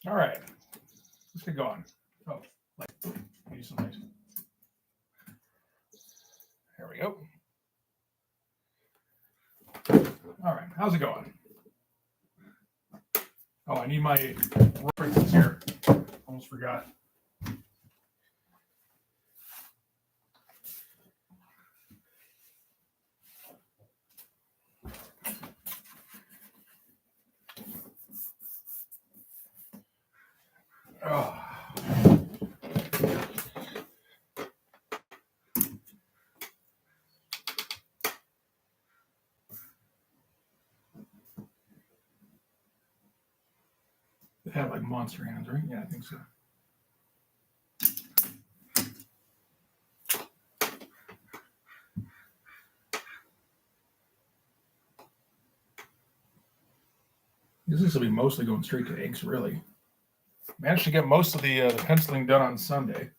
All right, let's get going. Oh, like, use some light. There we go. All right, how's it going? Oh, I need my references here. Almost forgot. Oh. They have like monster hands, right? Yeah, I think so. This will be mostly going straight to inks, really. Managed to get most of the penciling done on Sunday.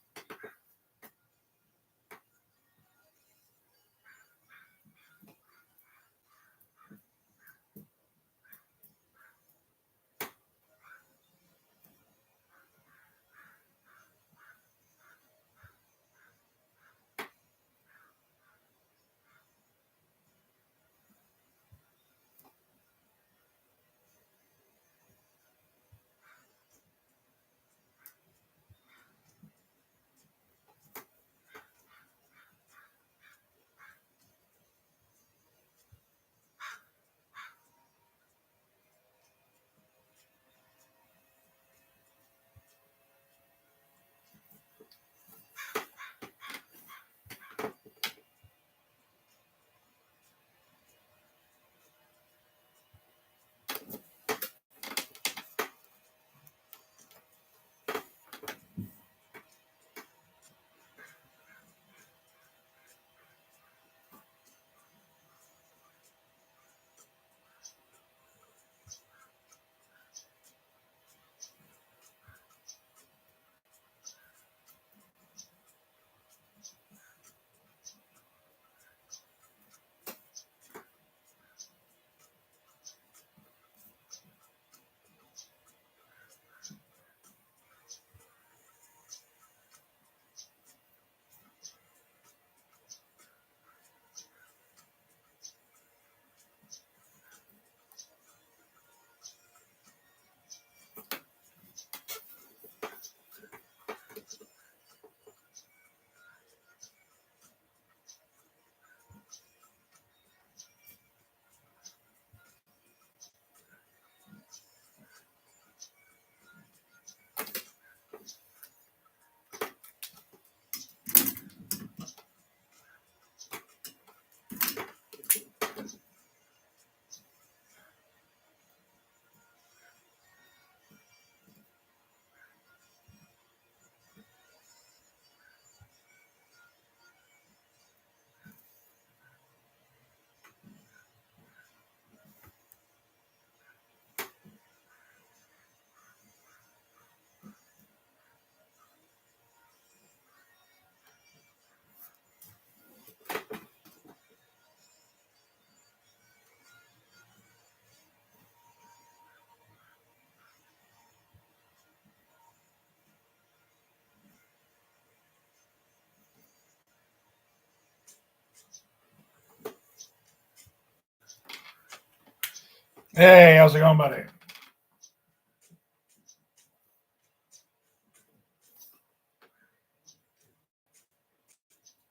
Hey, how's it going, buddy?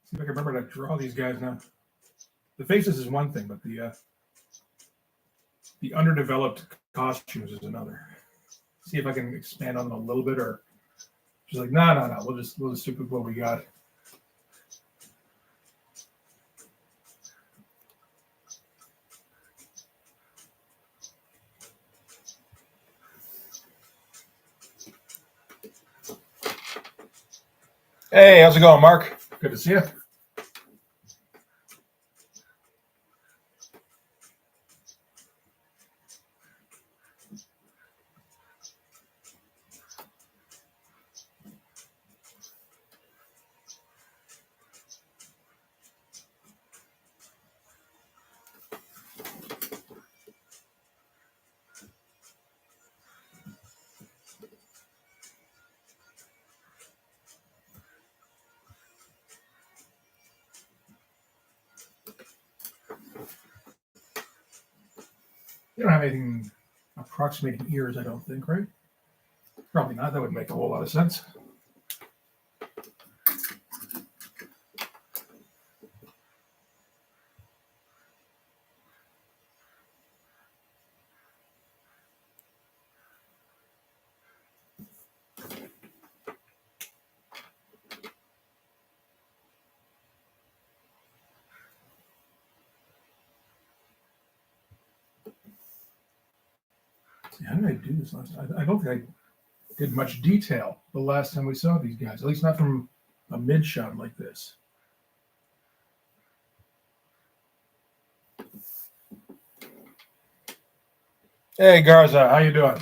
See if I can remember to draw these guys now. The faces is one thing, but the underdeveloped costumes is another. See if I can expand on them a little bit, or just like no. We'll just stick with what we got. Hey, how's it going, Mark? Good to see you. You don't have anything approximating ears, I don't think, right? Probably not. That would make a whole lot of sense. How did I do this last time? I don't think I did much detail the last time we saw these guys, at least not from a mid shot like this. Hey Garza, how you doing?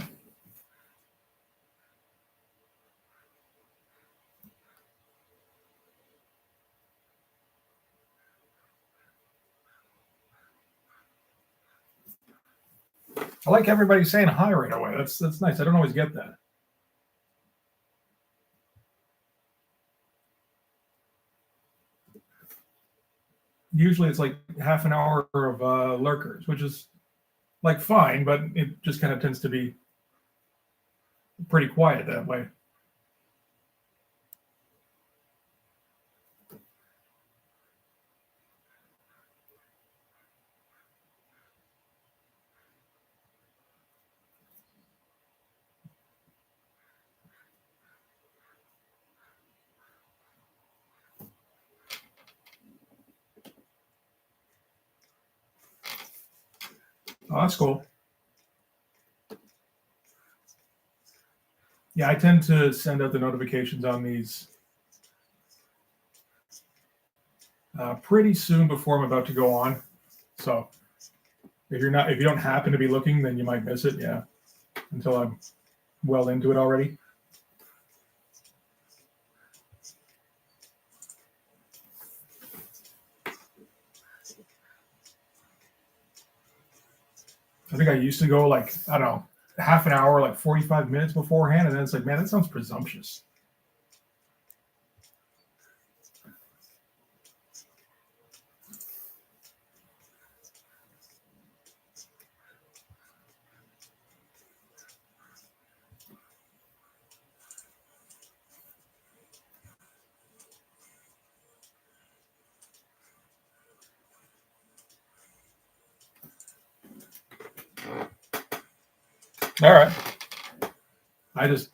I like everybody saying hi right away. That's nice. I don't always get that. Usually it's like half an hour of lurkers, which is like fine, but it just kind of tends to be pretty quiet that way. Oh, that's cool. Yeah, I tend to send out the notifications on these pretty soon before I'm about to go on. So if you don't happen to be looking, then you might miss it. Yeah, until I'm well into it already. I think I used to go like, I don't know, half an hour, like 45 minutes beforehand. And then it's like, man, that sounds presumptuous. All right. I don't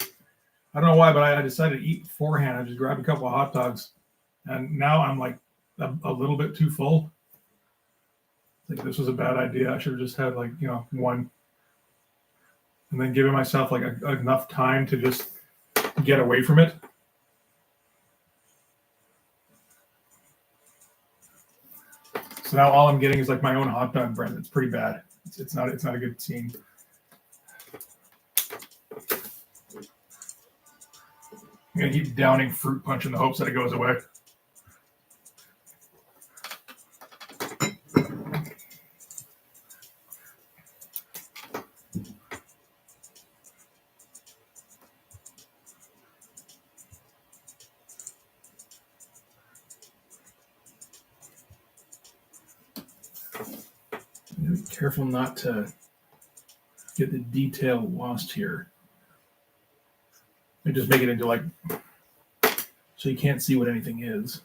know why, but I decided to eat beforehand. I just grabbed a couple of hot dogs. And now I'm like a little bit too full. I think this was a bad idea. I should have just had like, one. And then giving myself like enough time to just get away from it. So now all I'm getting is like my own hot dog bread. It's pretty bad. It's not a good scene. I'm gonna keep downing fruit punch in the hopes that it goes away. Be careful not to get the detail lost here. And just make it into like, so you can't see what anything is.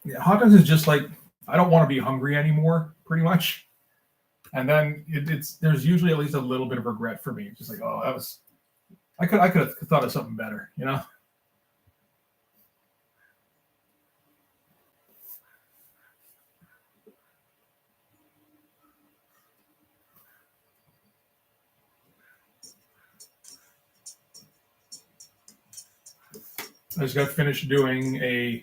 Yeah, hot dogs is just like, I don't want to be hungry anymore, pretty much. And then there's usually at least a little bit of regret for me. It's just like, oh, I could have thought of something better, I just got finished doing a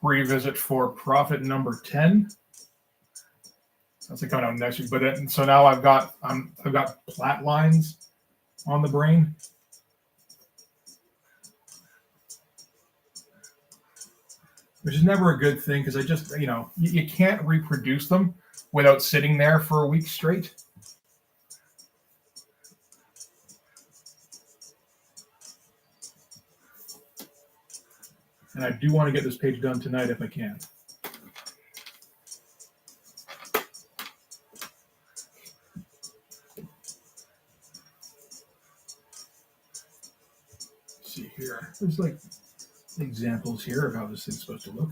revisit for Prophet number 10. That's like coming out next week. But then, so now I've got plat lines on the brain. which is never a good thing because I just, you can't reproduce them without sitting there for a week straight. And I do want to get this page done tonight if I can. Let's see here. There's like examples here of how this thing's supposed to look.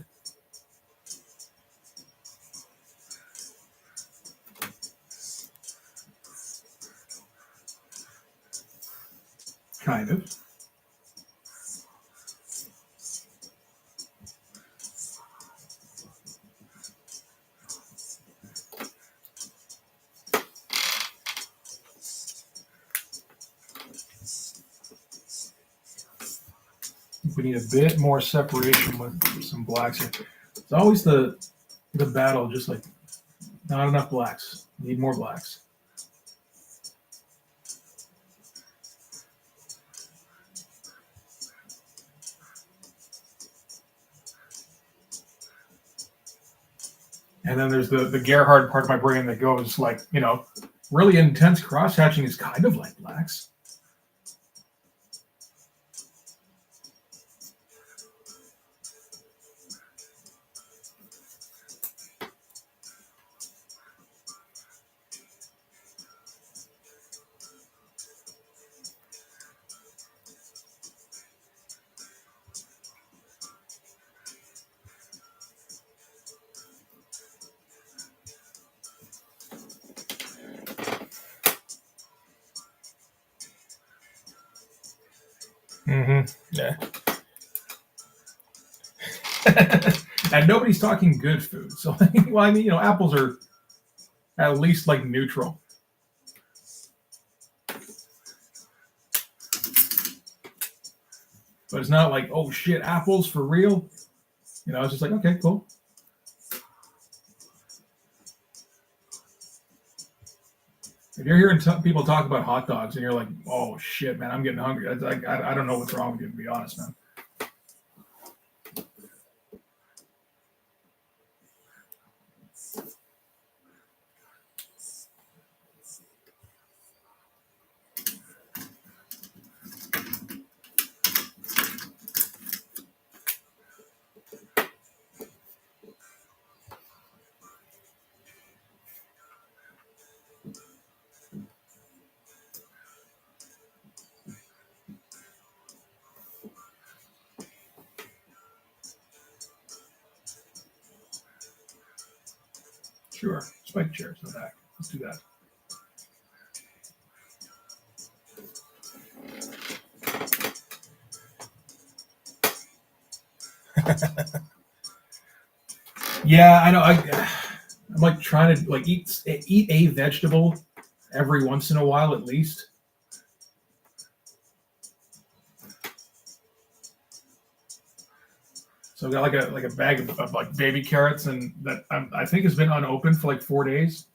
Kind of. We need a bit more separation with some blacks here. It's always the battle, just like not enough blacks. Need more blacks. And then there's the Gerhard part of my brain that goes like, really intense cross hatching is kind of like blacks. Yeah. And nobody's talking good food. So, well, I mean, apples are at least like neutral. But it's not like, oh shit, apples for real. It's just like, okay, cool. If you're hearing people talk about hot dogs and you're like, oh shit, man, I'm getting hungry. I don't know what's wrong with you, to be honest, man. Sure, spike chairs in the back. Let's do that. Yeah, I know. I'm like trying to like eat a vegetable every once in a while at least. So I got like a bag of like baby carrots, and that I think has been unopened for like 4 days.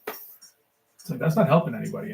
It's like that's not helping anybody,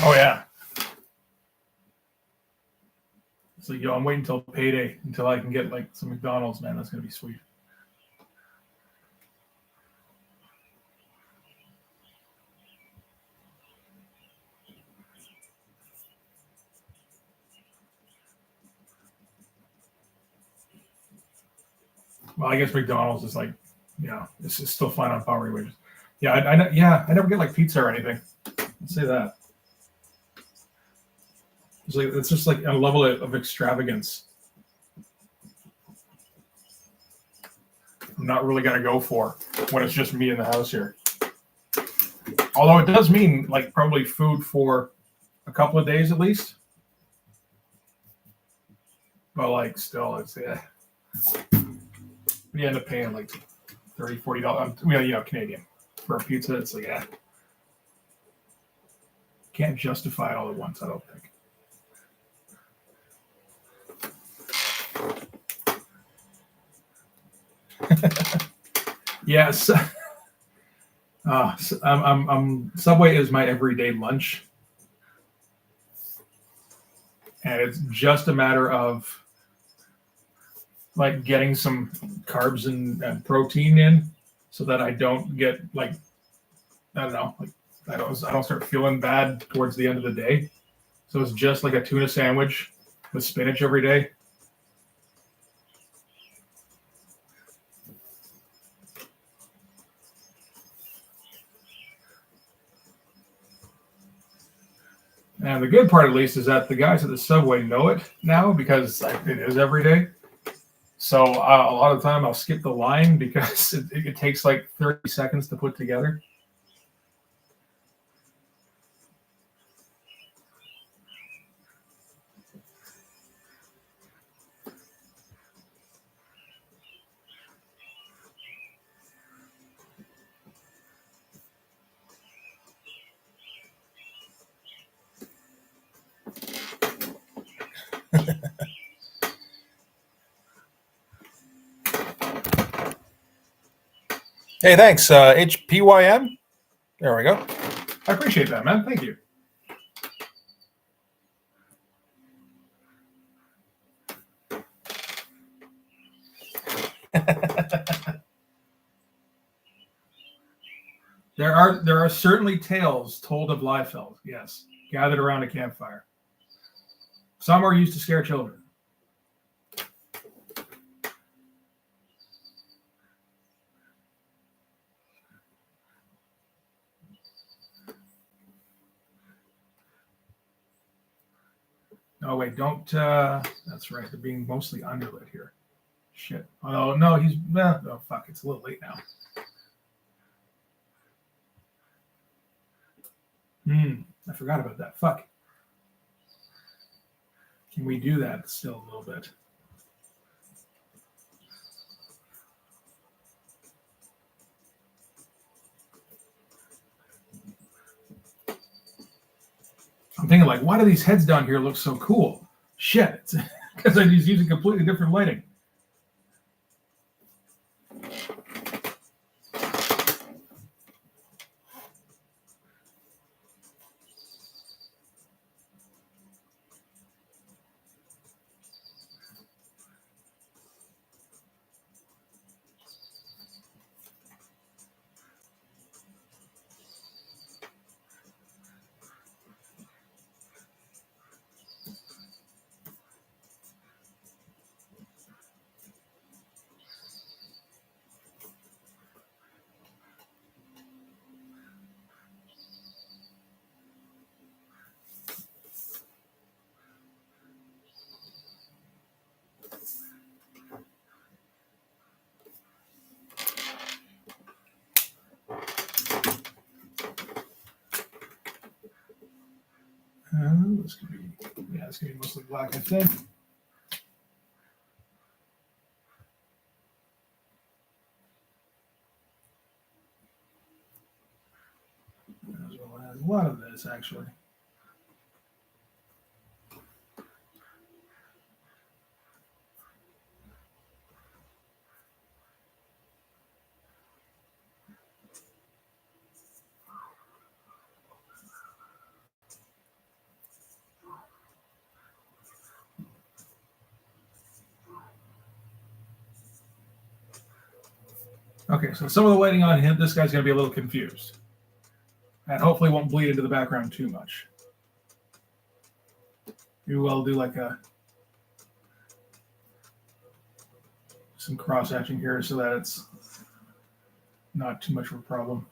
Oh yeah. So I'm waiting until payday until I can get like some McDonald's, man. That's gonna be sweet. Well, I guess McDonald's is like, it's still fine on power wages. Yeah, I never get like pizza or anything. Let's say that. It's just like a level of extravagance. I'm not really going to go for when it's just me in the house here. Although it does mean like probably food for a couple of days at least. But like still, it's we end up paying like $30, $40, Canadian for a pizza. It's like, can't justify it all at once, I don't think. Yes. Subway is my everyday lunch. And it's just a matter of like getting some carbs and protein in so that I don't get like, I don't know, like I don't start feeling bad towards the end of the day. So it's just like a tuna sandwich with spinach every day. And the good part, at least, is that the guys at the Subway know it now because it is every day. So a lot of the time I'll skip the line because it takes like 30 seconds to put together. Hey, thanks, HPYM. There we go. I appreciate that, man. Thank you. There are certainly tales told of Liefeld, yes, gathered around a campfire. Some are used to scare children. Oh wait, don't. That's right. They're being mostly underlit here. Shit. Oh no, he's. Oh fuck! It's a little late now. I forgot about that. Fuck. Can we do that still a little bit? I'm thinking like, why do these heads down here look so cool? Shit, it's because I'm just using completely different lighting. This could be, it's gonna be mostly black, I think. As well as a lot of this, actually. Okay, so some of the lighting on him, this guy's going to be a little confused. And hopefully won't bleed into the background too much. We will do like some cross-hatching here so that it's not too much of a problem.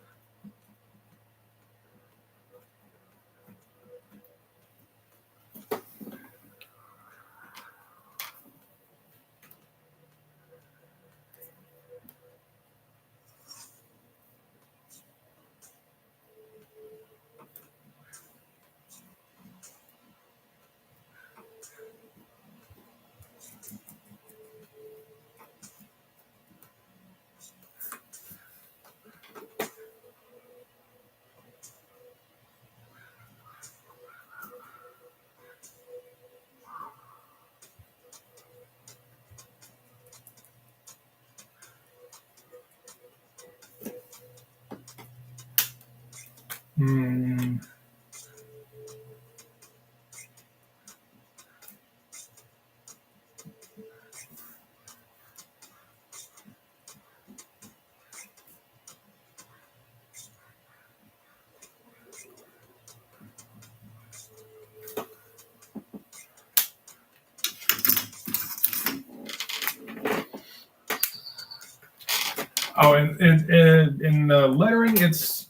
Oh, and in the lettering, it's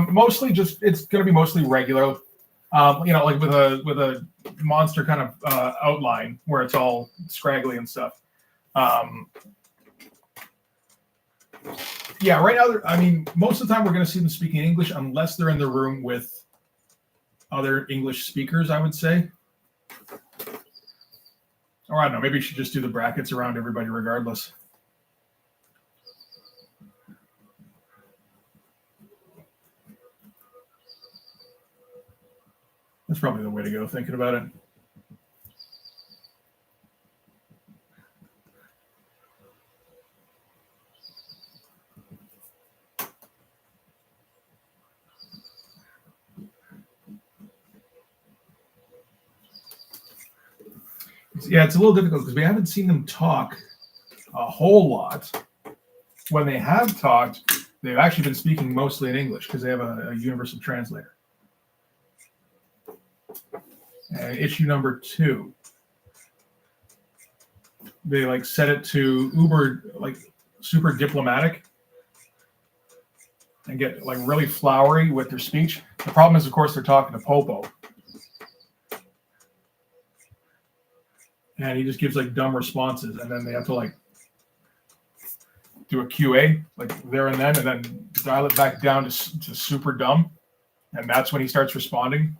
mostly just it's going to be mostly regular. Like with a monster kind of outline where it's all scraggly and stuff. Yeah, right now, I mean, most of the time we're going to see them speaking English unless they're in the room with other English speakers, I would say. Or I don't know, maybe you should just do the brackets around everybody regardless. That's probably the way to go, thinking about it. Yeah, it's a little difficult because we haven't seen them talk a whole lot. When they have talked, they've actually been speaking mostly in English because they have a universal translator. And issue number 2, they like set it to super diplomatic and get like really flowery with their speech. The problem is, of course, they're talking to Popo. And he just gives like dumb responses, and then they have to like do a QA like there and then dial it back down to super dumb, and that's when he starts responding.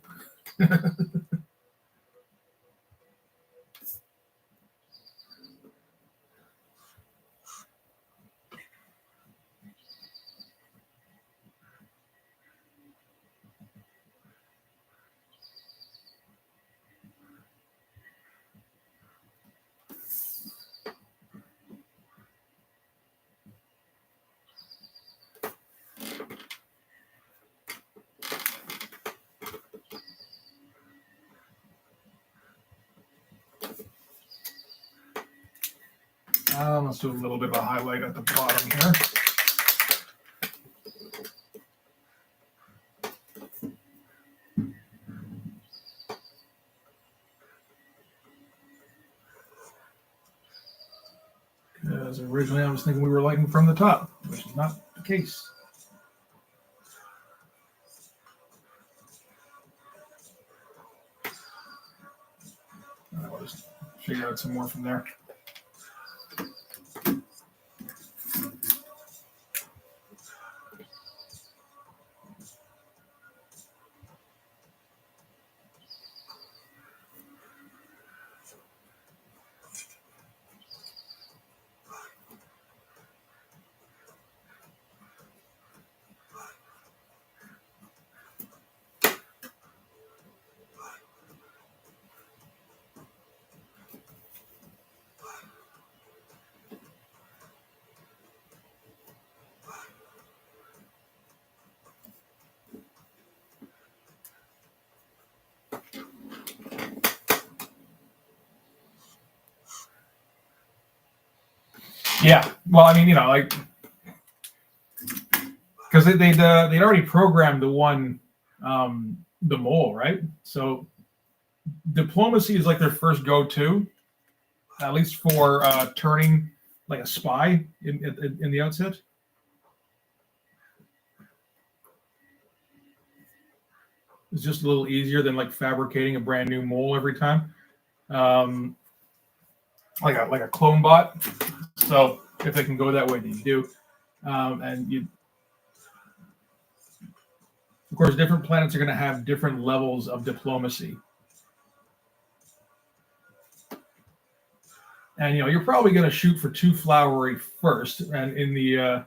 Let's do a little bit of a highlight at the bottom here. Because originally I was thinking we were lighting from the top, which is not the case. I'll just figure out some more from there. Yeah, well, I mean, like, because they'd already programmed the one, the mole, right? So diplomacy is like their first go-to, at least for turning like a spy in the outset. It's just a little easier than like fabricating a brand new mole every time, like a clone bot. So if they can go that way, they do. And you, of course, different planets are going to have different levels of diplomacy. And you're probably going to shoot for too flowery first, and in the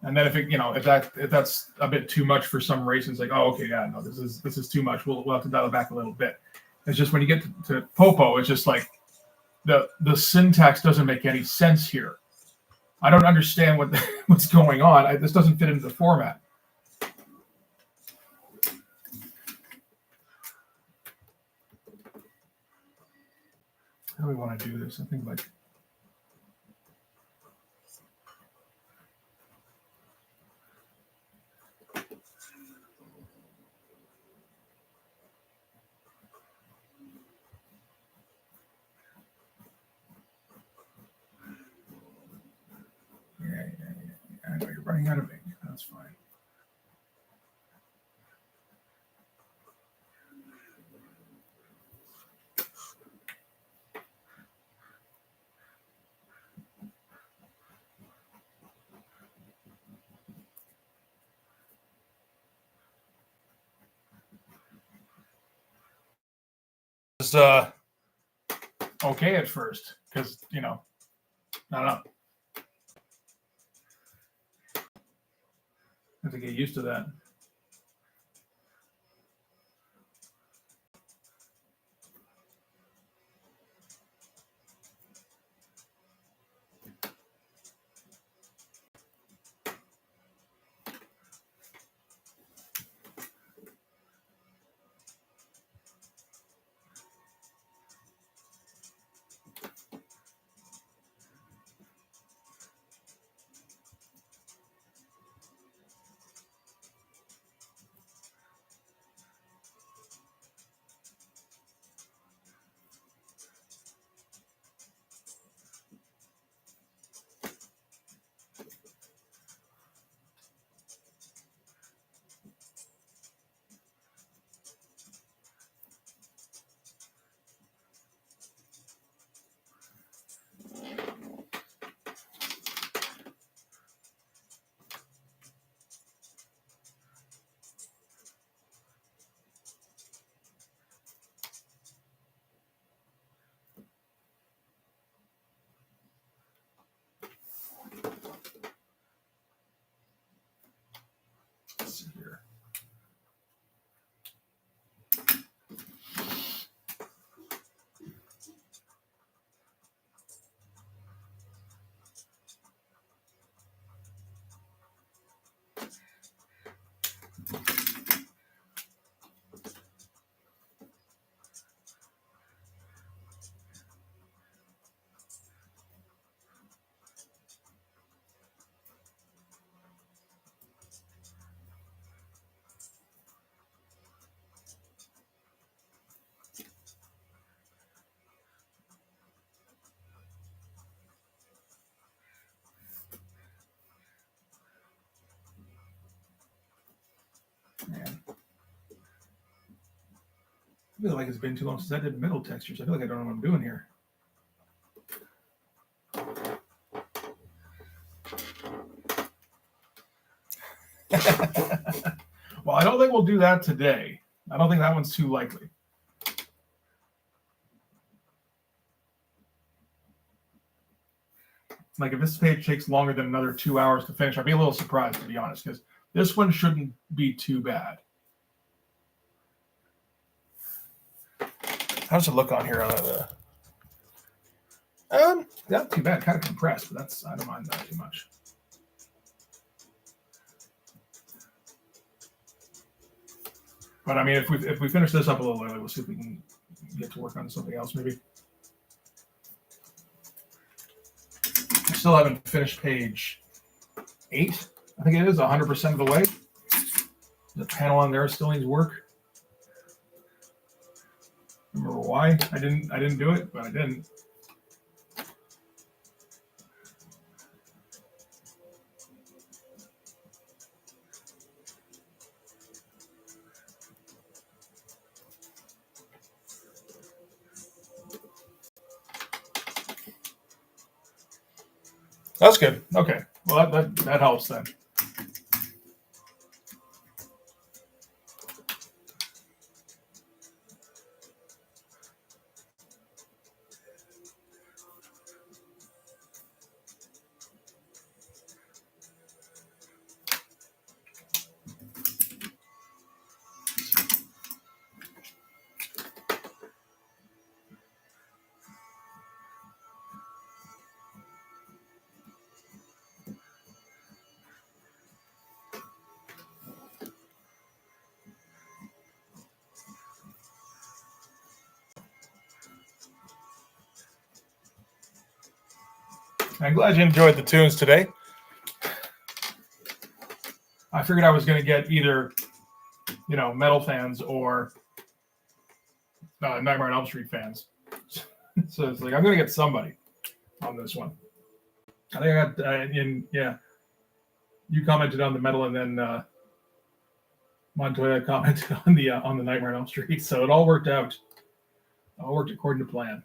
and then if that's a bit too much for some race, it's like, oh, okay, yeah, no, this is too much. We'll have to dial it back a little bit. It's just when you get to Popo, it's just like the syntax doesn't make any sense here. I don't understand what's going on. This doesn't fit into the format. How do we want to do this? I think like. running out of ink. That's fine. It's okay at first because, you know, I don't know. I have to get used to that. Let's see here. Man. I feel like it's been too long since I did middle textures. I feel like I don't know what I'm doing here. Well, I don't think we'll do that today. I don't think that one's too likely. Like if this page takes longer than another 2 hours to finish, I'd be a little surprised, to be honest, because this one shouldn't be too bad. How does it look on here? Not too bad. Kind of compressed, but I don't mind that too much. But I mean, if we finish this up a little early, we'll see if we can get to work on something else maybe. I still haven't finished page 8. I think it is 100% of the way. The panel on there still needs work. Remember why I didn't do it, but I didn't. That's good. Okay. Well, that helps then. I'm glad you enjoyed the tunes today. I figured I was going to get either, metal fans or Nightmare on Elm Street fans. So it's like I'm going to get somebody on this one. I think I got You commented on the metal, and then Montoya commented on the Nightmare on Elm Street. So it all worked out. It all worked according to plan.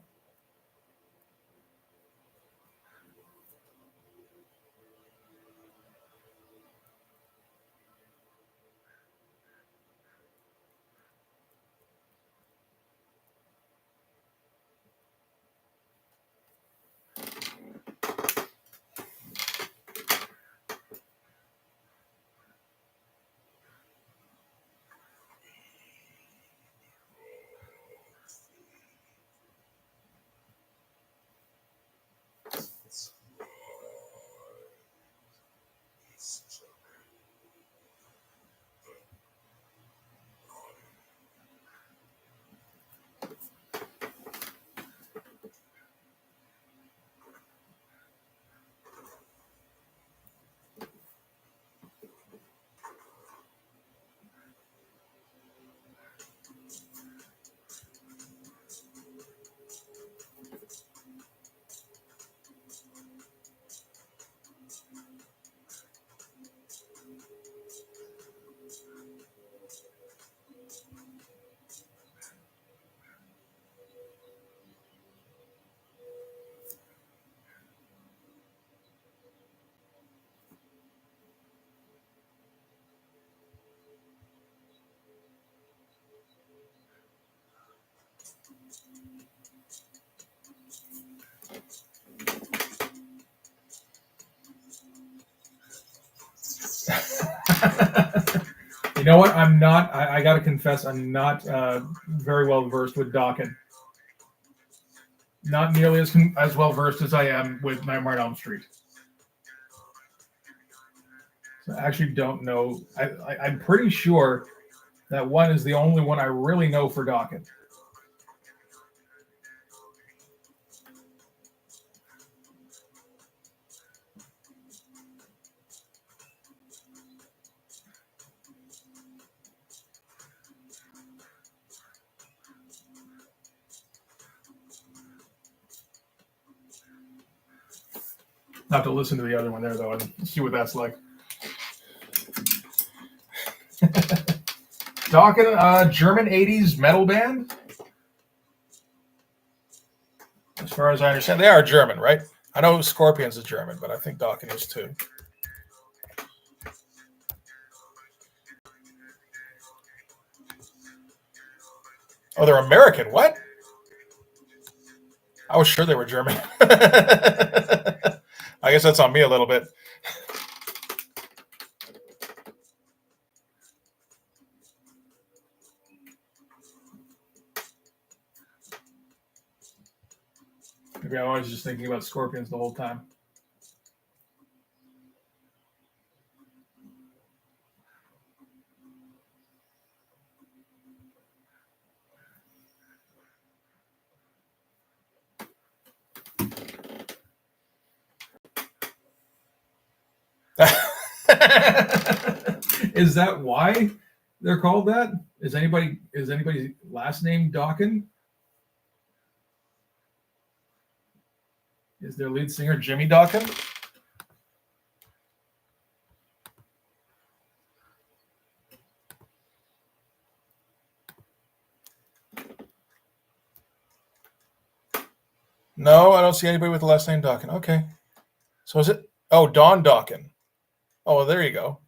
You know what? I'm not. I got to confess, I'm not very well versed with Dawkins. Not nearly as well versed as I am with Nightmare on Elm Street. So I actually don't know. I'm pretty sure that one is the only one I really know for Dawkins. Not to listen to the other one there, though, and see what that's like. Dawkins, German 80s metal band? As far as I understand, they are German, right? I know Scorpions is German, but I think Dawkins is too. Oh, they're American. What? I was sure they were German. I guess that's on me a little bit. Maybe I was just thinking about Scorpions the whole time. Is that why they're called that? Is anybody's last name Dawkins? Is their lead singer Jimmy Dawkins? No, I don't see anybody with the last name Dawkins. Okay. So is it? Oh, Don Dawkins. Oh, well, there you go.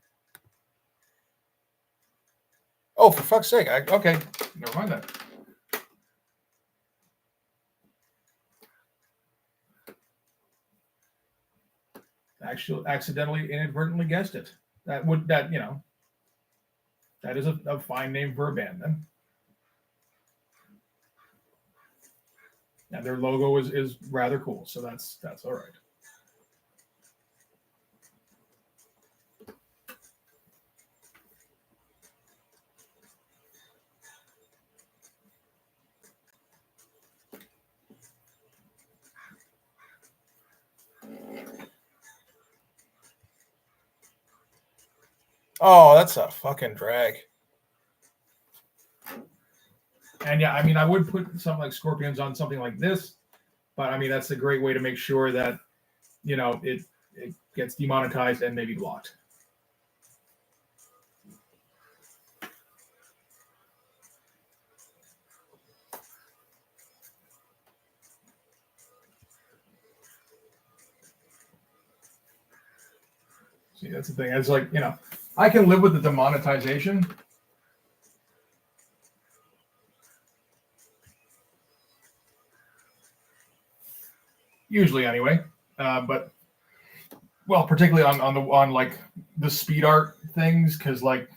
Oh, for fuck's sake. Okay. Never mind that. Actually, accidentally, inadvertently guessed it. That is a fine name for a band then. And their logo is rather cool, so that's all right. Oh, that's a fucking drag. And yeah, I mean, I would put something like Scorpions on something like this, but I mean, that's a great way to make sure that, it gets demonetized and maybe blocked. See, that's the thing. It's like, I can live with the demonetization. Usually anyway. But particularly on like the speed art things, because like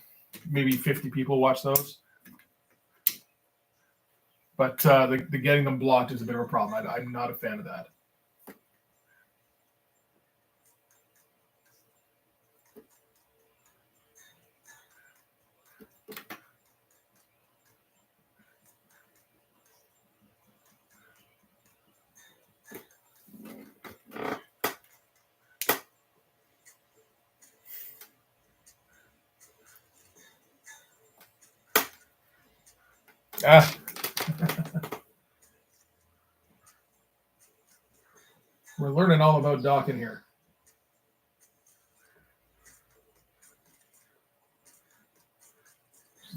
maybe 50 people watch those. But the getting them blocked is a bit of a problem. I'm not a fan of that. We're learning all about docking here.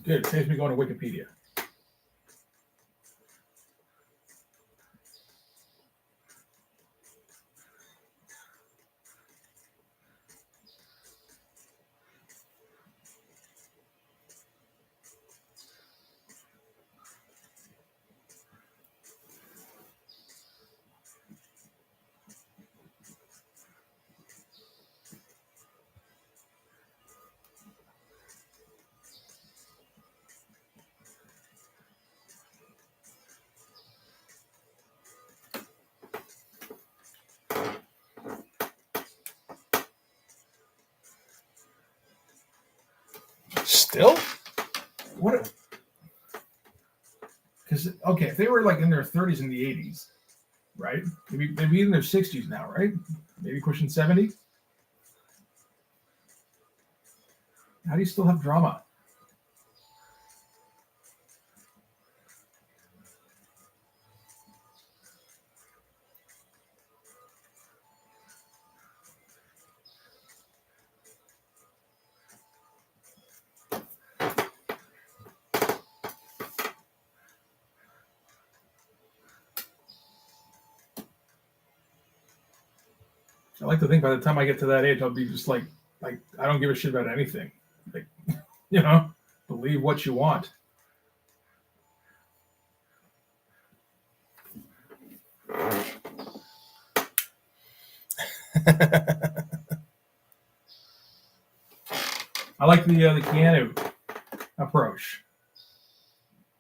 Good. It saves me going to Wikipedia. Still? What? Because, okay, if they were like in their 30s in the 80s, right? Maybe in their 60s now, right? Maybe pushing 70. How do you still have drama? I like to think by the time I get to that age, I'll be just like I don't give a shit about anything. Like, believe what you want. I like the Keanu approach.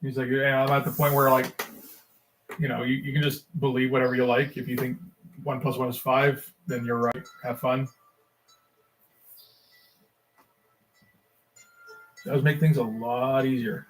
He's like, I'm at the point where like, you can just believe whatever you like. If you think 1 + 1 is 5, then you're right. Have fun. It does make things a lot easier.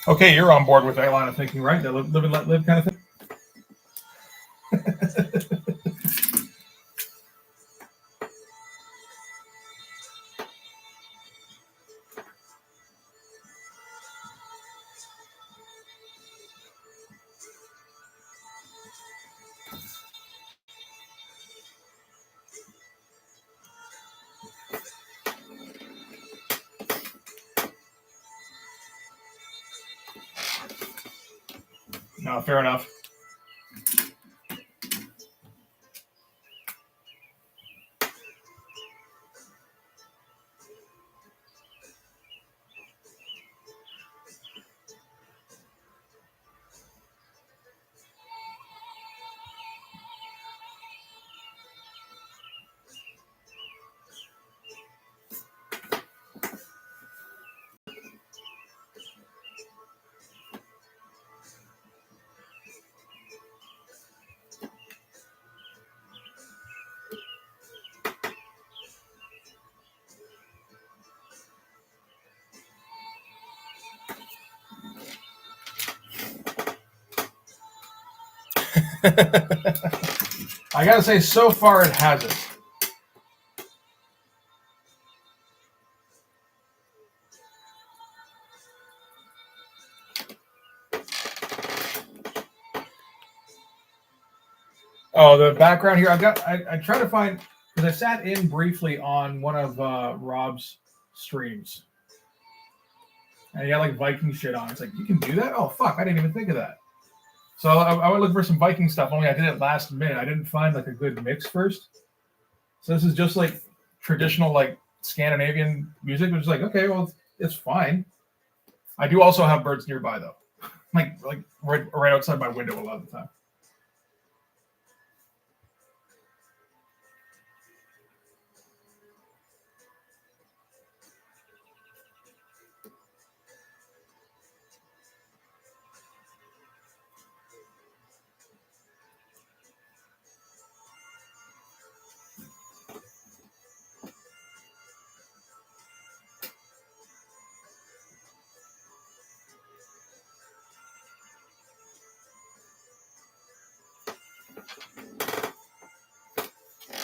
Okay, you're on board with that line of thinking, right? That live and let live kind of thing. No, fair enough. I gotta say, so far it hasn't. Oh, the background here. I tried to find, because I sat in briefly on one of Rob's streams, and he had like Viking shit on. It's like, you can do that? Oh fuck, I didn't even think of that. So I would look for some Viking stuff. Only I did it last minute. I didn't find like a good mix first. So this is just like traditional like Scandinavian music, which is like, okay, well, it's fine. I do also have birds nearby though, like right outside my window a lot of the time.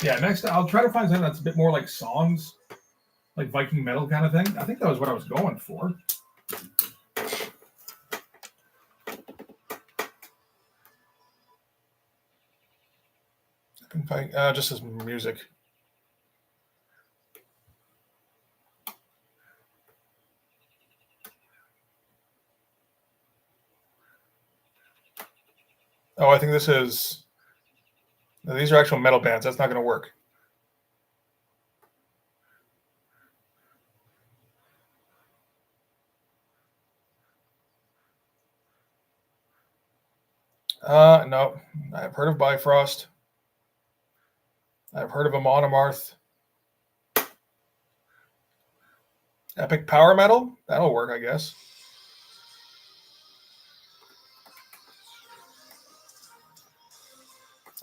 Yeah, next I'll try to find something that's a bit more like songs, like Viking metal kind of thing. I think that was what I was going for. I can find just as music. Oh, I think this is. No, these are actual metal bands. That's not going to work. No. I've heard of Bifrost. I've heard of a Monomarth. Epic power metal? That'll work, I guess.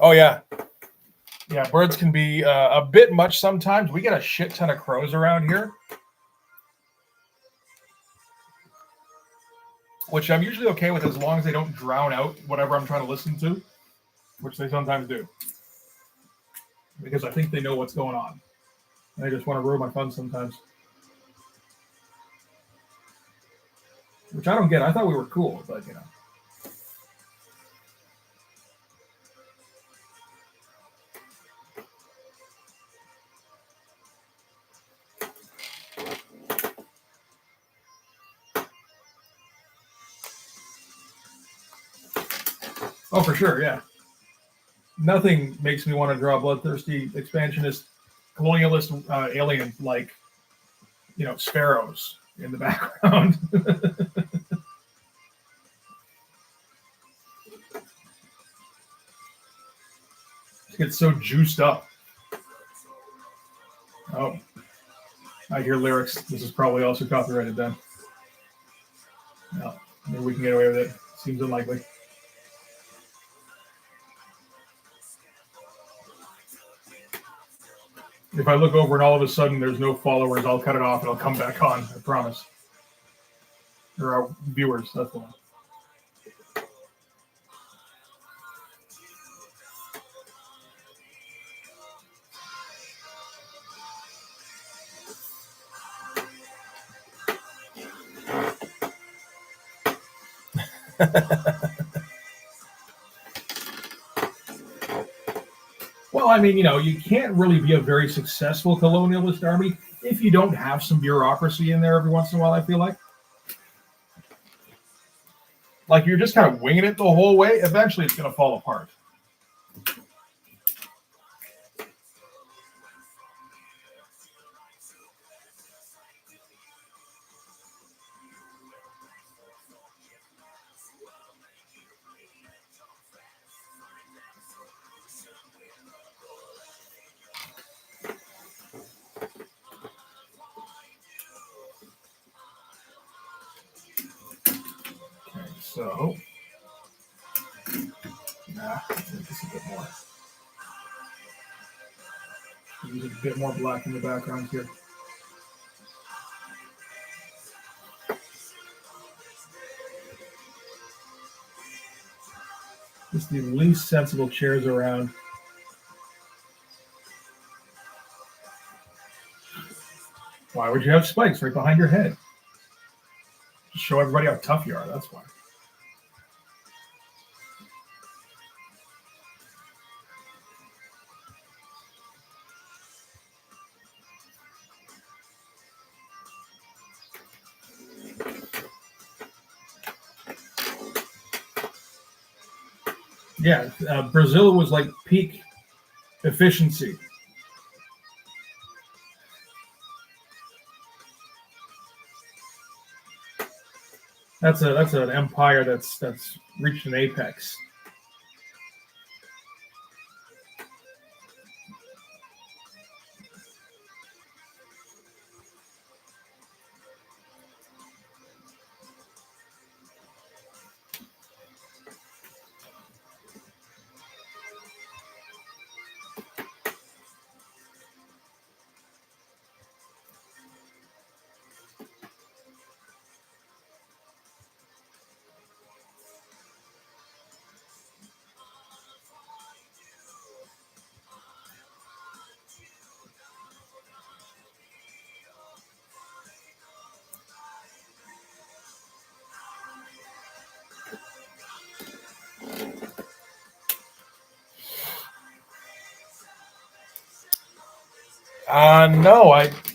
Oh, yeah. Yeah, birds can be a bit much sometimes. We get a shit ton of crows around here, which I'm usually okay with as long as they don't drown out whatever I'm trying to listen to, which they sometimes do. Because I think they know what's going on. And they just want to ruin my fun sometimes. Which I don't get. I thought we were cool, but you know. Oh, for sure, yeah. Nothing makes me want to draw a bloodthirsty expansionist, colonialist alien like, you know, sparrows in the background. It's so juiced up. Oh, I hear lyrics. This is probably also copyrighted then. No, maybe we can get away with it. Seems unlikely. If I look over and all of a sudden there's no followers, I'll cut it off and I'll come back on. I promise. Or our viewers, that's the one. Well, I mean, you know, you can't really be a very successful colonialist army if you don't have some bureaucracy in there every once in a while, I feel like. Like you're just kind of winging it the whole way, eventually it's going to fall apart. So, this a bit more. Use a bit more black in the background here. Just the least sensible chairs around. Why would you have spikes right behind your head? Just show everybody how tough you are, that's why. Yeah, Brazil was like peak efficiency. That's an empire that's reached an apex.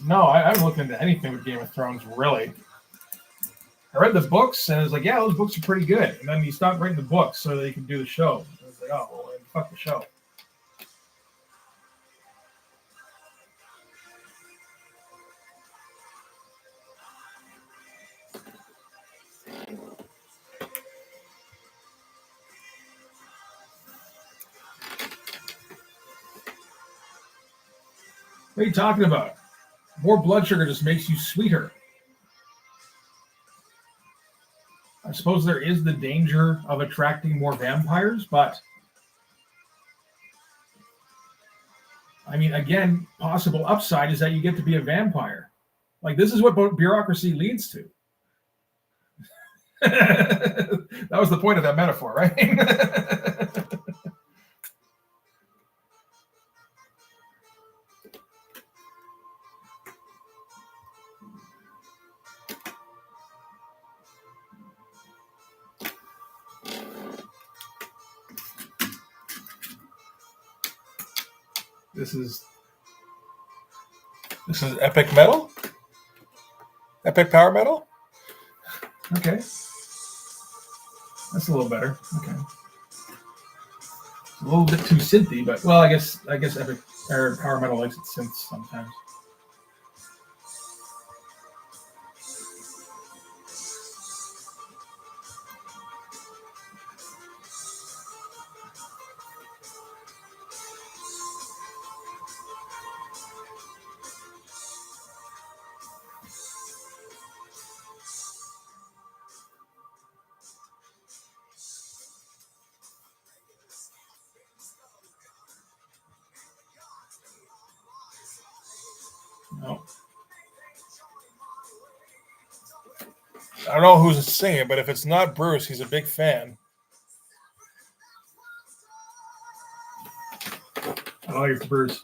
No, I haven't looked into anything with Game of Thrones really. I read the books and it's like, yeah, those books are pretty good. And then you stopped writing the books so they can do the show. I was like, oh, well, fuck the show. What are you talking about? More blood sugar just makes you sweeter. I suppose there is the danger of attracting more vampires, but I mean, again, possible upside is that you get to be a vampire. Like, this is what bureaucracy leads to. That was the point of that metaphor, right? This is epic metal? Epic power metal? Okay. That's a little better. Okay. A little bit too synthy, but well, I guess epic or power metal likes its synths sometimes. No. I don't know who's singing, but if it's not Bruce, he's a big fan. Oh, it's Bruce.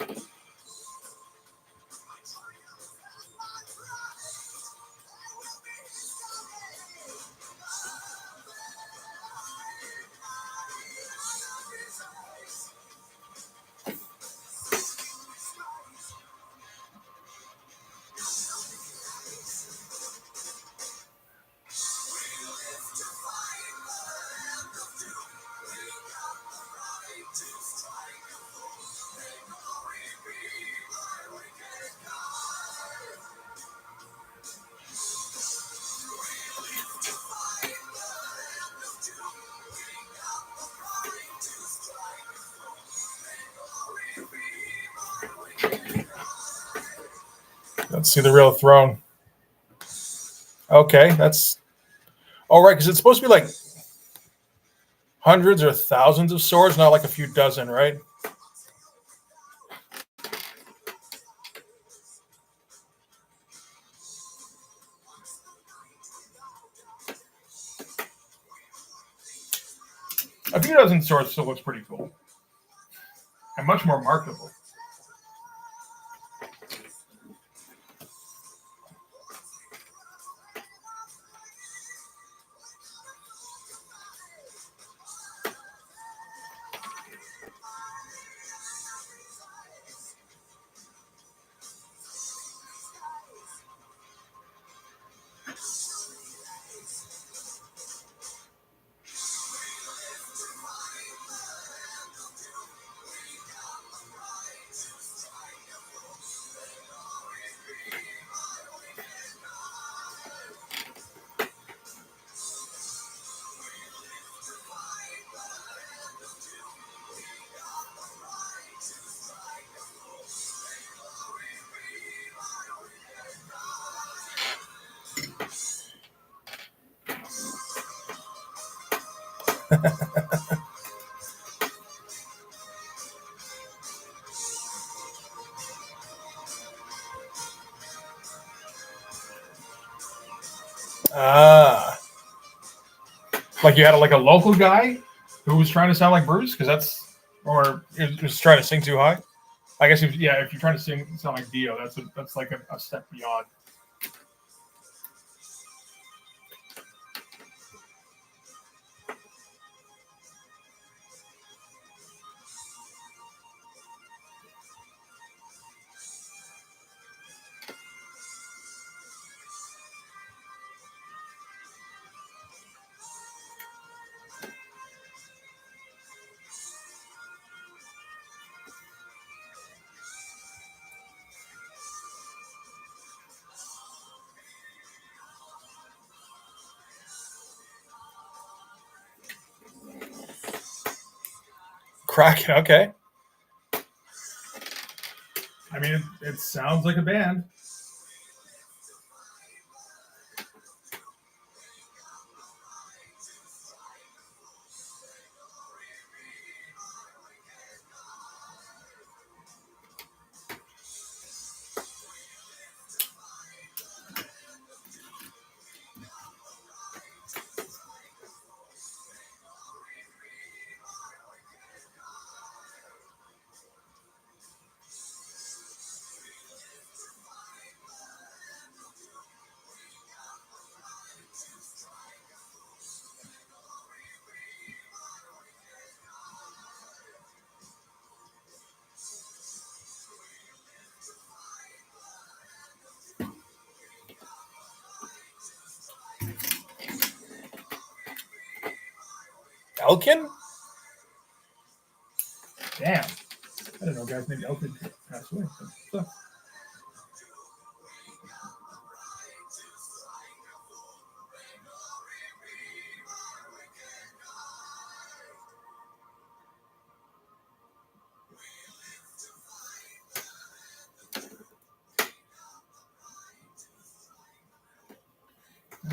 Let's see the real throne. Okay, that's all right, because it's supposed to be like hundreds or thousands of swords, not like a few dozen, right? A few dozen sorts still looks pretty cool. And much more marketable. Like you had like a local guy who was trying to sound like Bruce, because that's, or it was trying to sing too high. I guess if you're trying to sound like Dio, that's like a step beyond. Kraken, okay. I mean, it sounds like a band. Elkin? Damn. I didn't know guys named Elkin passed away. So.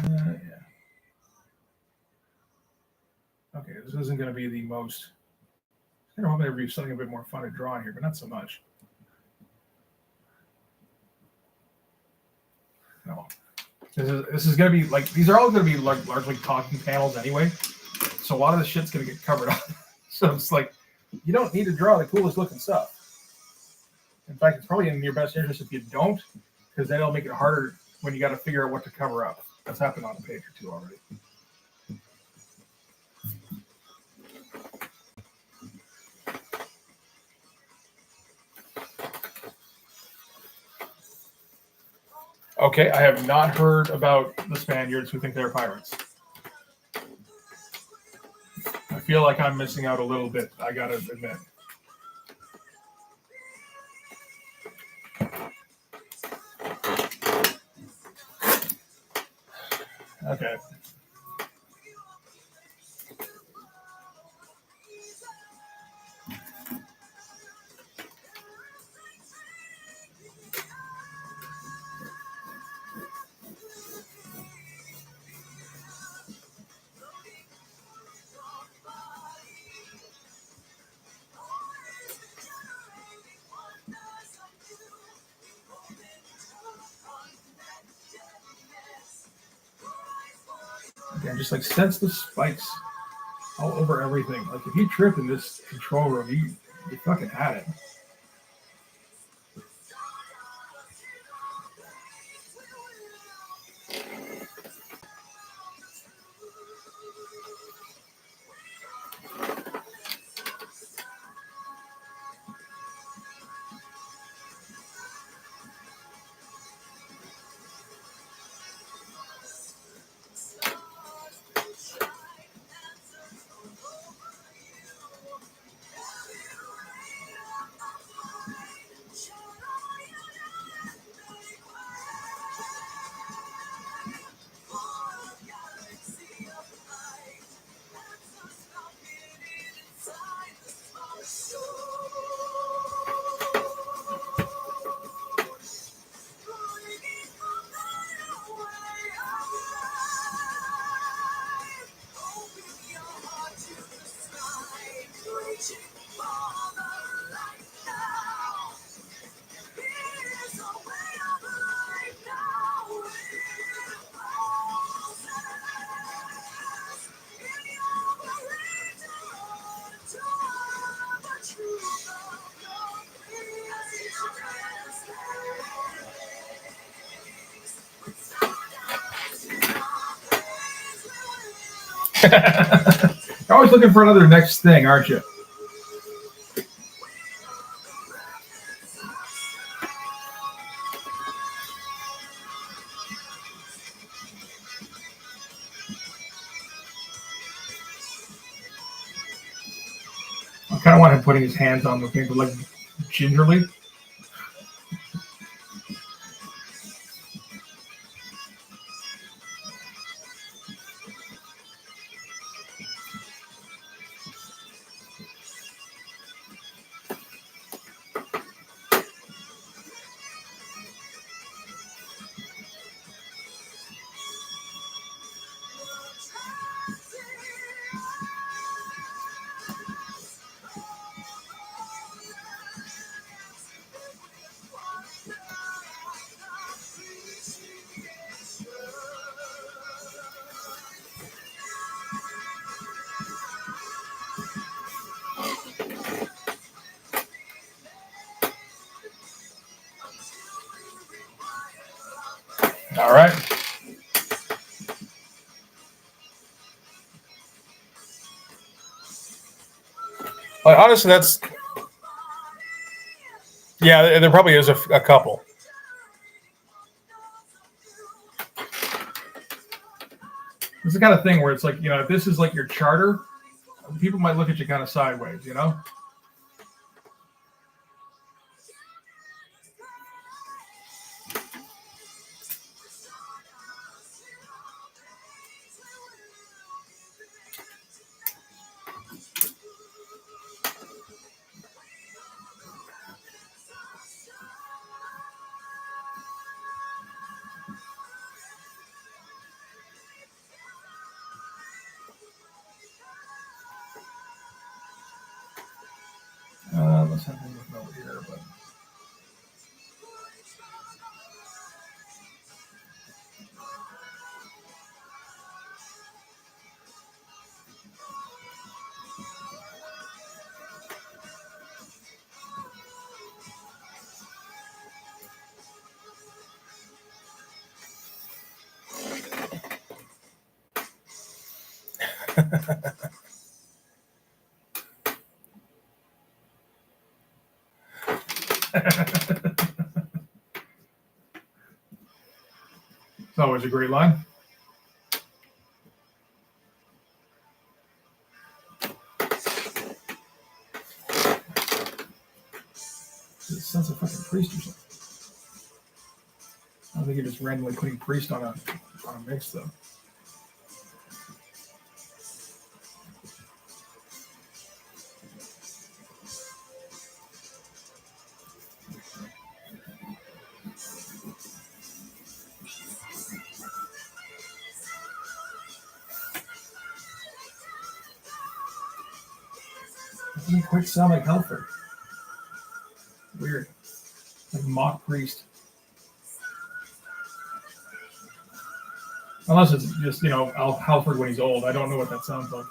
Yeah. Okay, this isn't going to be the most. I don't know if there be something a bit more fun to draw in here, but not so much. No. This is going to be like, these are all going to be largely talking panels anyway. So a lot of the shit's going to get covered up. So it's like, you don't need to draw the coolest looking stuff. In fact, it's probably in your best interest if you don't, because then it'll make it harder when you got to figure out what to cover up. That's happened on a page or two already. Okay, I have not heard about the Spaniards who think they're pirates. I feel like I'm missing out a little bit, I gotta admit. Okay. Again, just like sense the spikes. all over everything. Like if you trip in this control room, you fucking had it. You're always looking for another next thing, aren't you? I kind of want him putting his hands on the thing, but like gingerly. All right. Well, honestly, that's there probably is a couple. It's the kind of thing where it's like, if this is like your charter, people might look at you kind of sideways, Let's have one look over here, but. It's always a great line. It sounds like fucking priest or something. I don't think you're just randomly putting priest on a mix though. It doesn't quite sound like Halford. Weird. Like mock priest. Unless it's just, Halford when he's old. I don't know what that sounds like.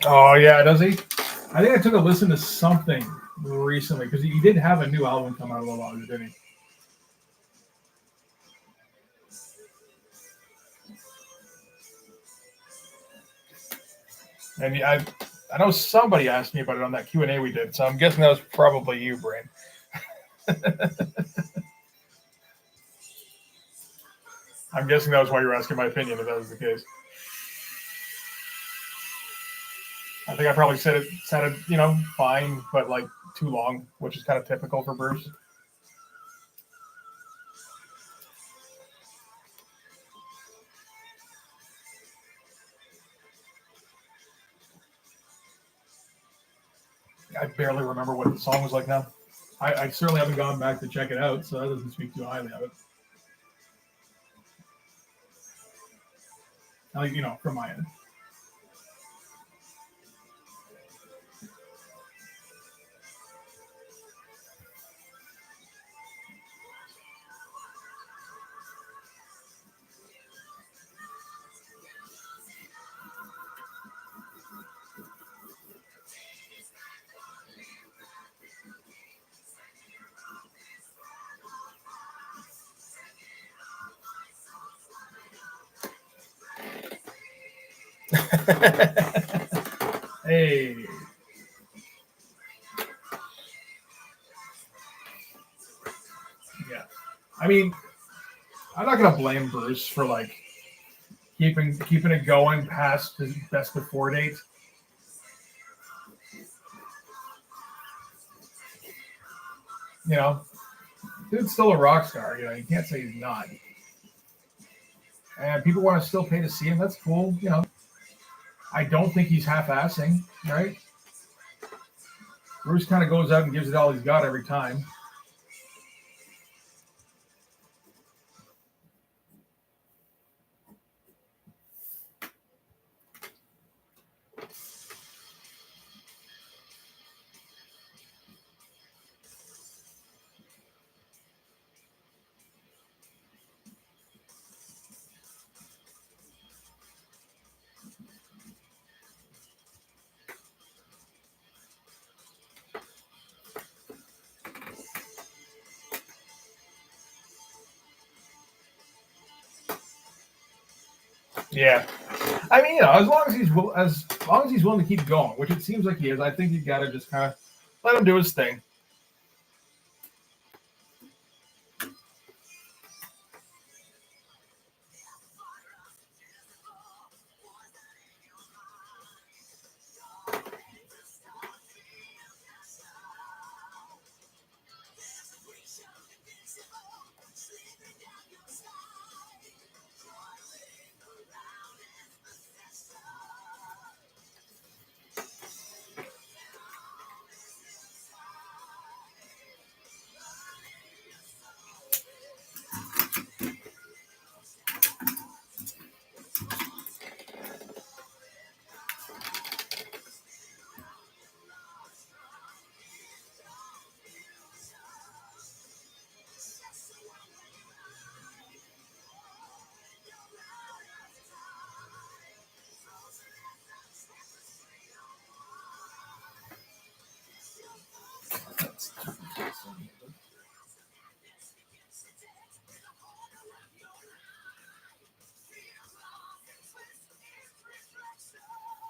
Oh yeah, does he? I think I took a listen to something recently because he did have a new album come out a little while ago, didn't he? And I know somebody asked me about it on that Q&A we did, so I'm guessing that was probably you, Brain. I'm guessing that was why you were asking my opinion, if that was the case. I think I probably said it sounded, fine, but like too long, which is kind of typical for Bruce. I barely remember what the song was like now. I certainly haven't gone back to check it out, so that doesn't speak too highly of it. Like, from my end. Hey. Yeah. I mean, I'm not gonna blame Bruce for like keeping it going past his best before date. Dude's still a rock star. You can't say he's not. And people want to still pay to see him. That's cool. I don't think he's half-assing, right? Bruce kind of goes out and gives it all he's got every time. Yeah, I mean, as long as he's willing to keep going, which it seems like he is, I think you got to just kind of let him do his thing.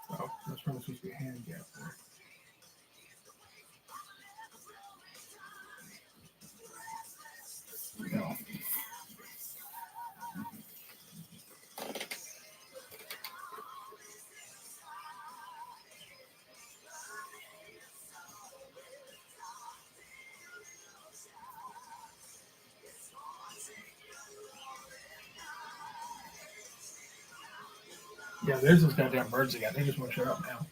Oh, that's probably supposed to be a hand gap there. No. Yeah, there's those goddamn birds again. They just want to shut up now.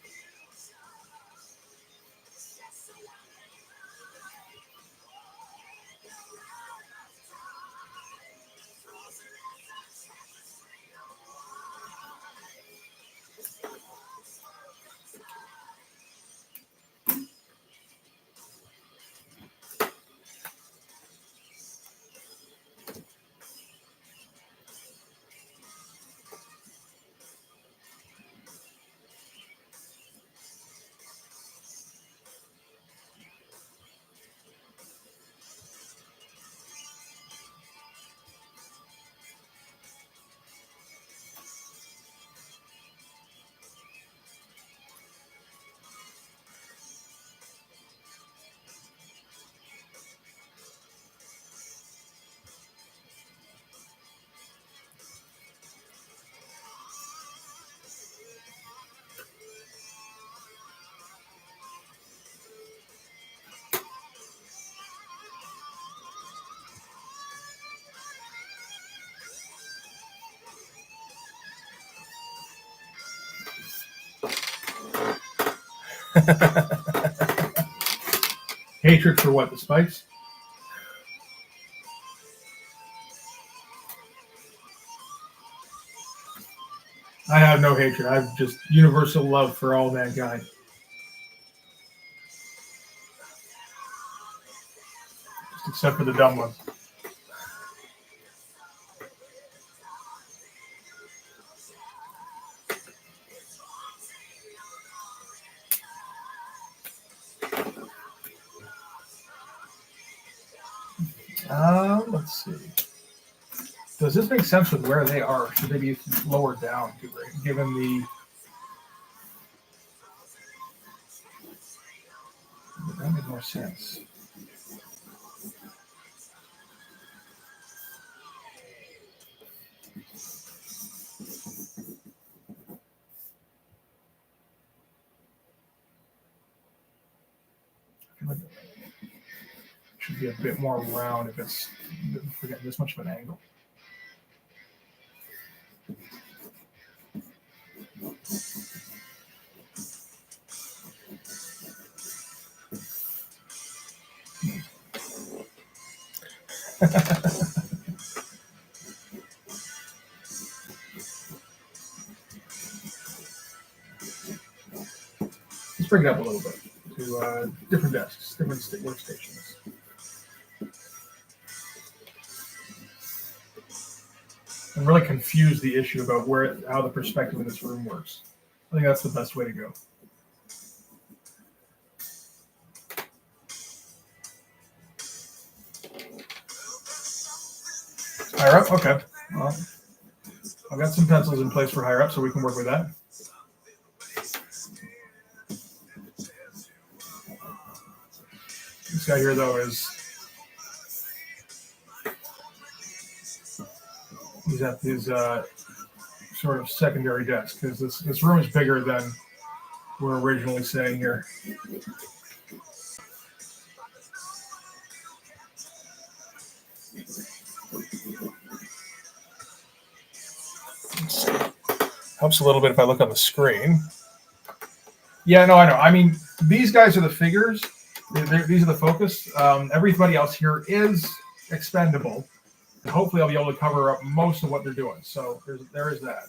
Hatred for what? The spikes? I have no hatred. I have just universal love for all mankind. Just except for the dumb ones. Let's see. Does this make sense with where they are? Should they be lower down, given the... That makes more sense. I feel like it should be a bit more round if it's this much of an angle. Let's bring it up a little bit to different desks, different workstations. And really confuse the issue about how the perspective in this room works. I think that's the best way to go. Higher up? Okay. Well, I've got some pencils in place for higher up, so we can work with that. This guy here, though, he's at his sort of secondary desk, because this room is bigger than we're originally saying here. Helps a little bit if I look on the screen. Yeah, no, I know. I mean, these guys are the figures. These are the focus. Everybody else here is expendable. And hopefully I'll be able to cover up most of what they're doing. So there is that.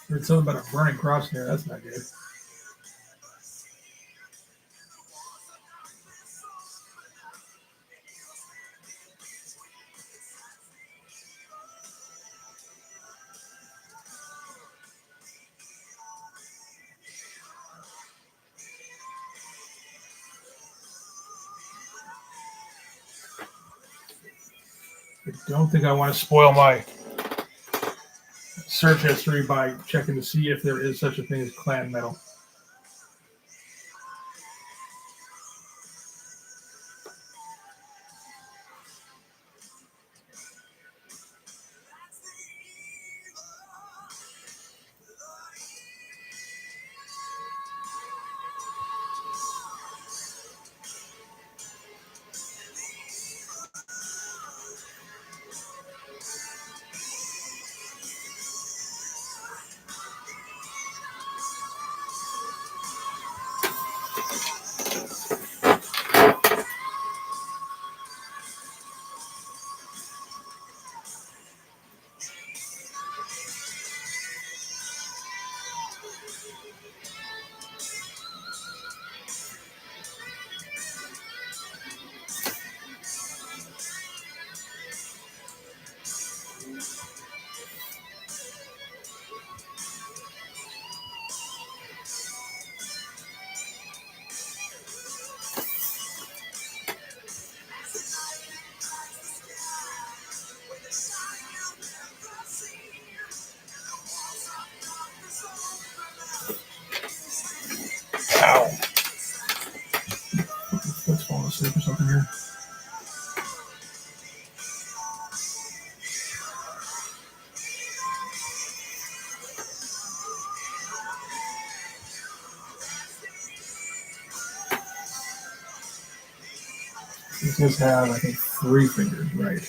Heard something about a burning cross here. That's not good. I don't think I want to spoil my search history by checking to see if there is such a thing as clan metal. This does have, I think, 3 fingers, right?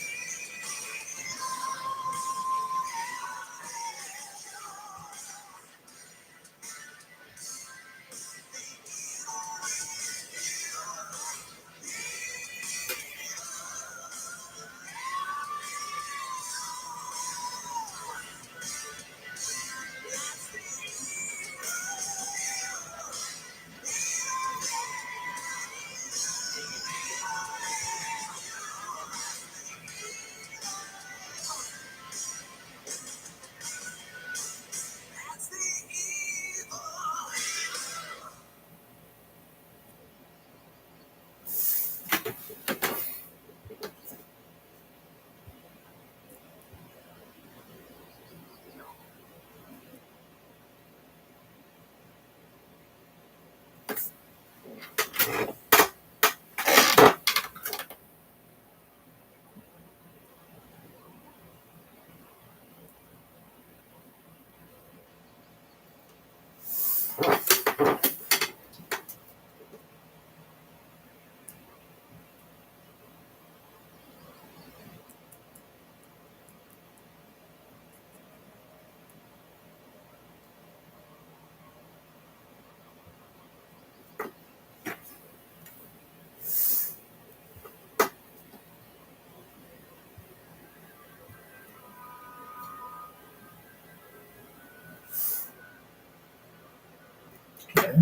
Okay.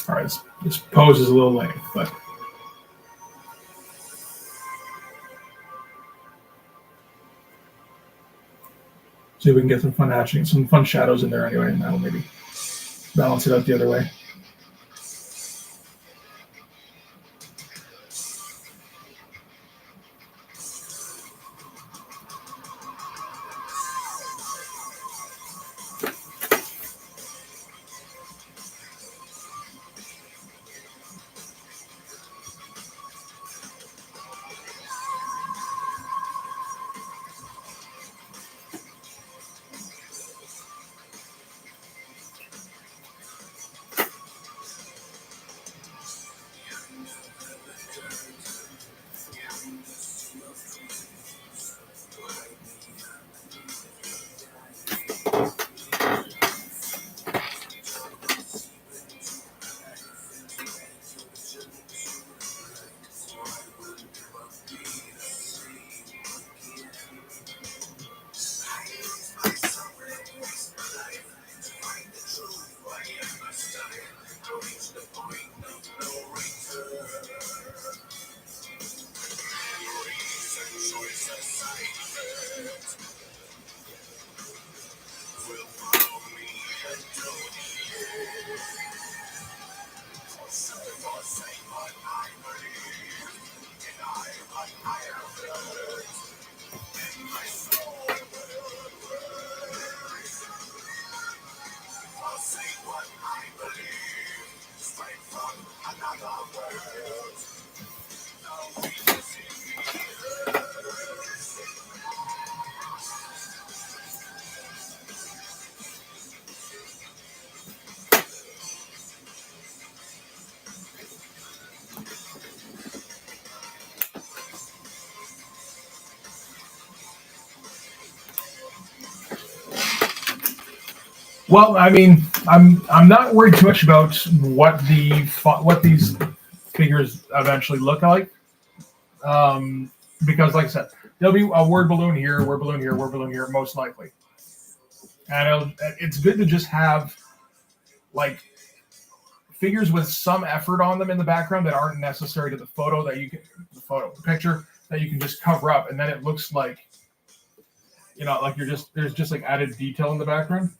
All right, this pose is a little lame, but see if we can get some fun hatching, some fun shadows in there anyway, and that'll maybe balance it out the other way. Well, I mean, I'm not worried too much about what these figures eventually look like, because, like I said, there'll be a word balloon here, word balloon here, word balloon here, most likely, and it's good to just have like figures with some effort on them in the background that aren't necessary to the photo the picture that you can just cover up, and then it looks like like there's just like added detail in the background.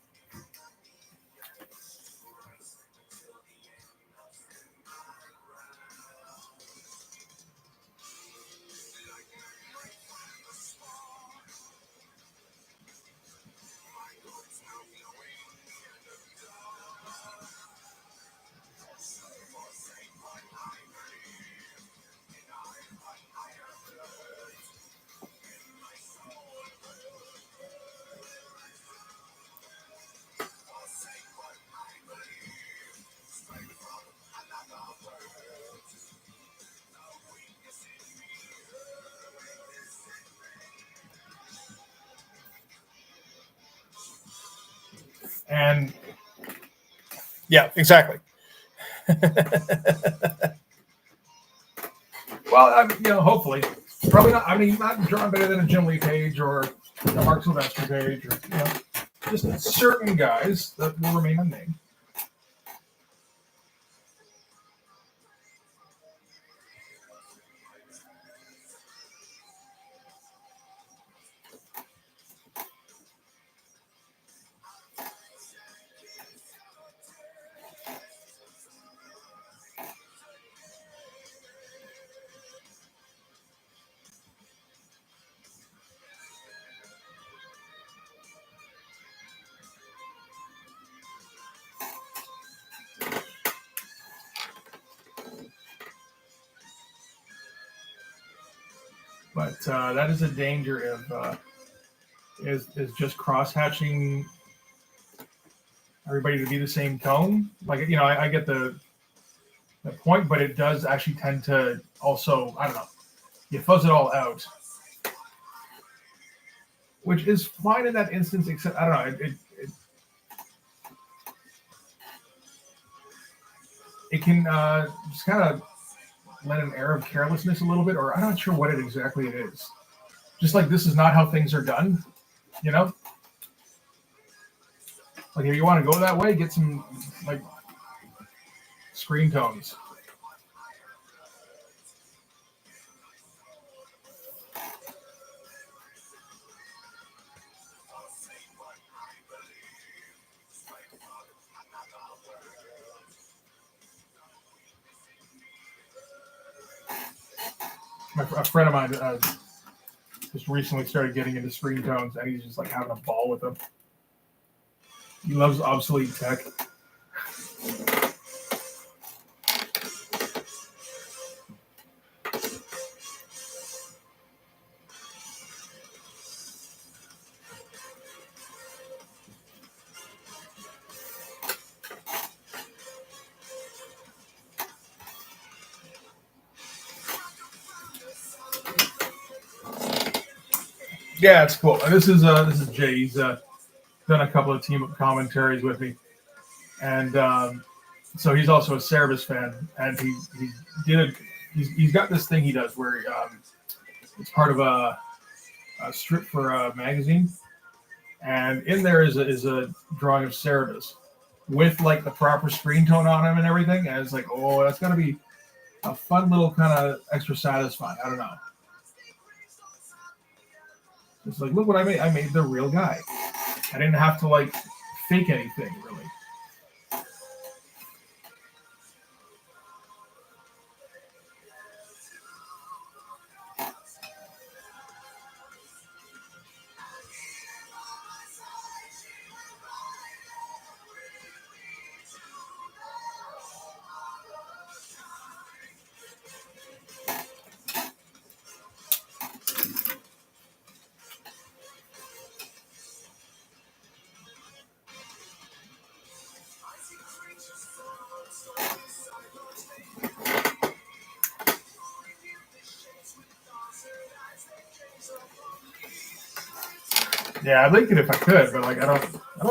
And yeah, exactly. Well, hopefully, probably not. I mean, not drawing better than a Jim Lee page or a Mark Sylvester page, or just certain guys that will remain unnamed. But that is a danger of is just cross hatching everybody to be the same tone. Like I get the point, but it does actually tend to also, I don't know, you fuzz it all out, which is fine in that instance. Except I don't know, it can just kind of let an air of carelessness a little bit, or I'm not sure what exactly it is. Just like this is not how things are done, Like if you want to go that way, get some like screen tones. A friend of mine just recently started getting into screen tones, and he's just like having a ball with them. He loves obsolete tech. Yeah, it's cool. This is Jay. He's done a couple of team commentaries with me, and so he's also a Cerebus fan. And he's got this thing he does where it's part of a strip for a magazine, and in there is a drawing of Cerebus with like the proper screen tone on him and everything. And it's like, oh, that's gonna be a fun little kind of extra satisfying. I don't know. It's like, look what I made. I made the real guy. I didn't have to like fake anything really. Yeah, I'd like it if I could, but like I don't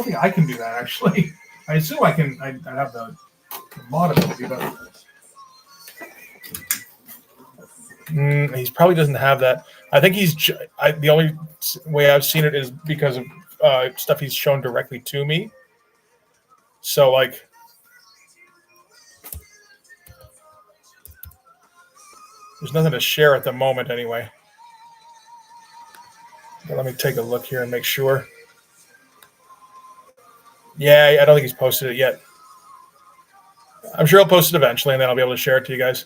think I can do that actually. I assume I can. I have the mod ability, but he probably doesn't have that. I think the only way I've seen it is because of stuff he's shown directly to me. So like, there's nothing to share at the moment anyway. But let me take a look here and make sure. Yeah, I don't think he's posted it yet. I'm sure he'll post it eventually, and then I'll be able to share it to you guys.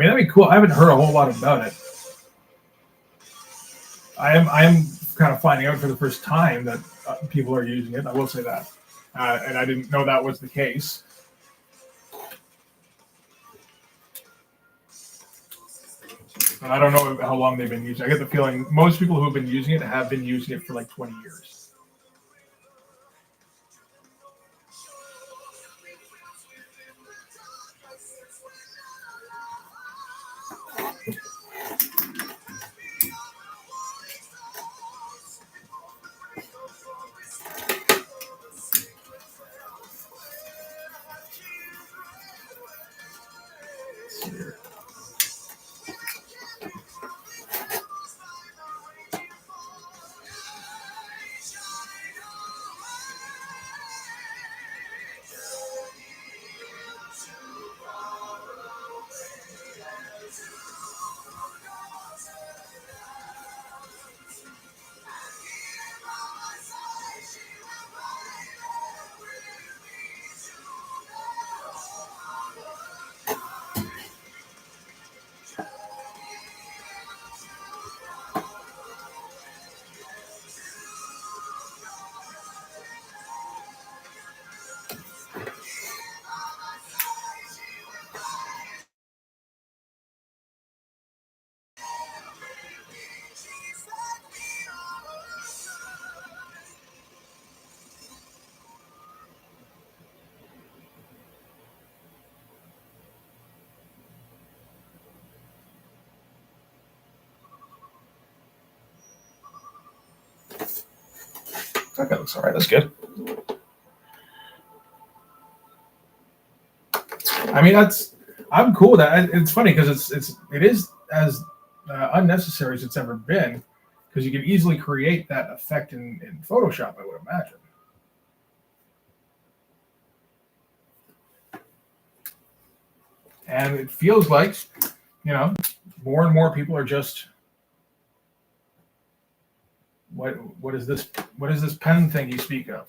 mean, that'd be cool. I haven't heard a whole lot about it. I am kind of finding out for the first time that people are using it. I will say that, and I didn't know that was the case. And I don't know how long they've been using it. I get the feeling most people who have been using it have been using it for like 20 years. Okay, looks all right. That's good. I mean, I'm cool with that. It's funny because it is as unnecessary as it's ever been, because you can easily create that effect in Photoshop, I would imagine. And it feels like, more and more people are just, what is this pen thing you speak of?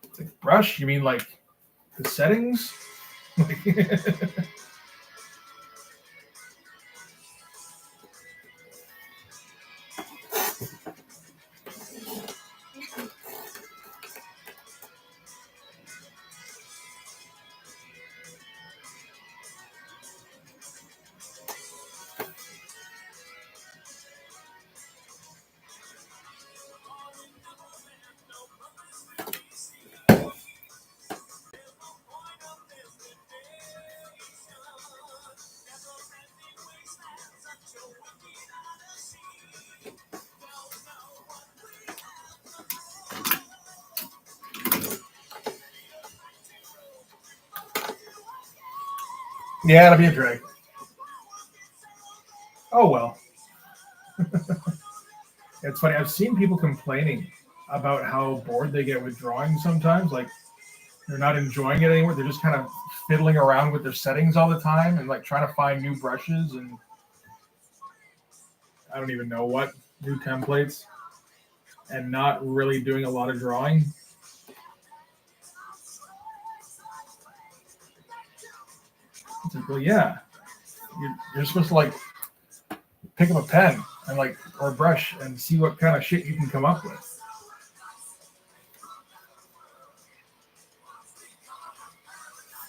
It's like brush? You mean like the settings? Yeah, it'll be a drag. Oh, well. It's funny. I've seen people complaining about how bored they get with drawing sometimes. Like, they're not enjoying it anymore. They're just kind of fiddling around with their settings all the time and like trying to find new brushes and I don't even know what new templates and not really doing a lot of drawing. It's like, well, yeah, you're supposed to like pick up a pen and like or a brush and see what kind of shit you can come up with.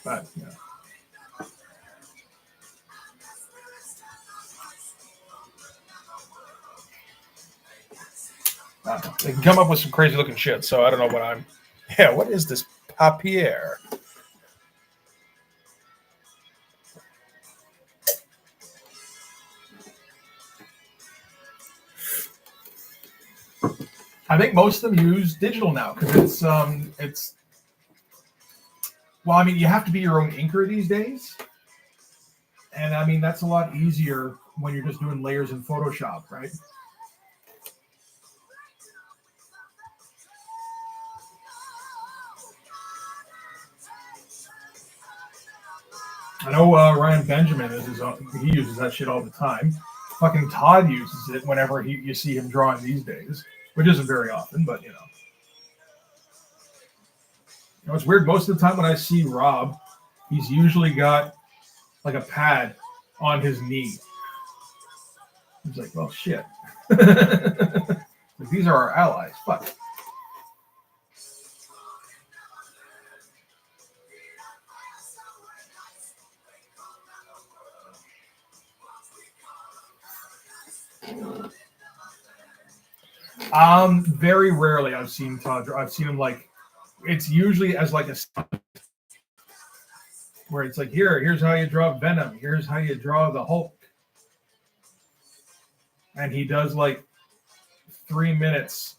But I don't know. They can come up with some crazy looking shit. So I don't know what I'm. Yeah, what is this papier? I think most of them use digital now because it's well, I mean, you have to be your own inker these days, and I mean that's a lot easier when you're just doing layers in Photoshop, right? I know Ryan Benjamin he uses that shit all the time. fucking Todd uses it whenever you see him drawing these days, which isn't very often, but you know. You know, it's weird. Most of the time when I see Rob, he's usually got like a pad on his knee. He's like, well, shit. Like, these are our allies. Fuck. Very rarely I've seen Todd. I've seen him like, it's usually as like a where it's like, here's how you draw Venom. Here's how you draw the Hulk. And he does like 3 minutes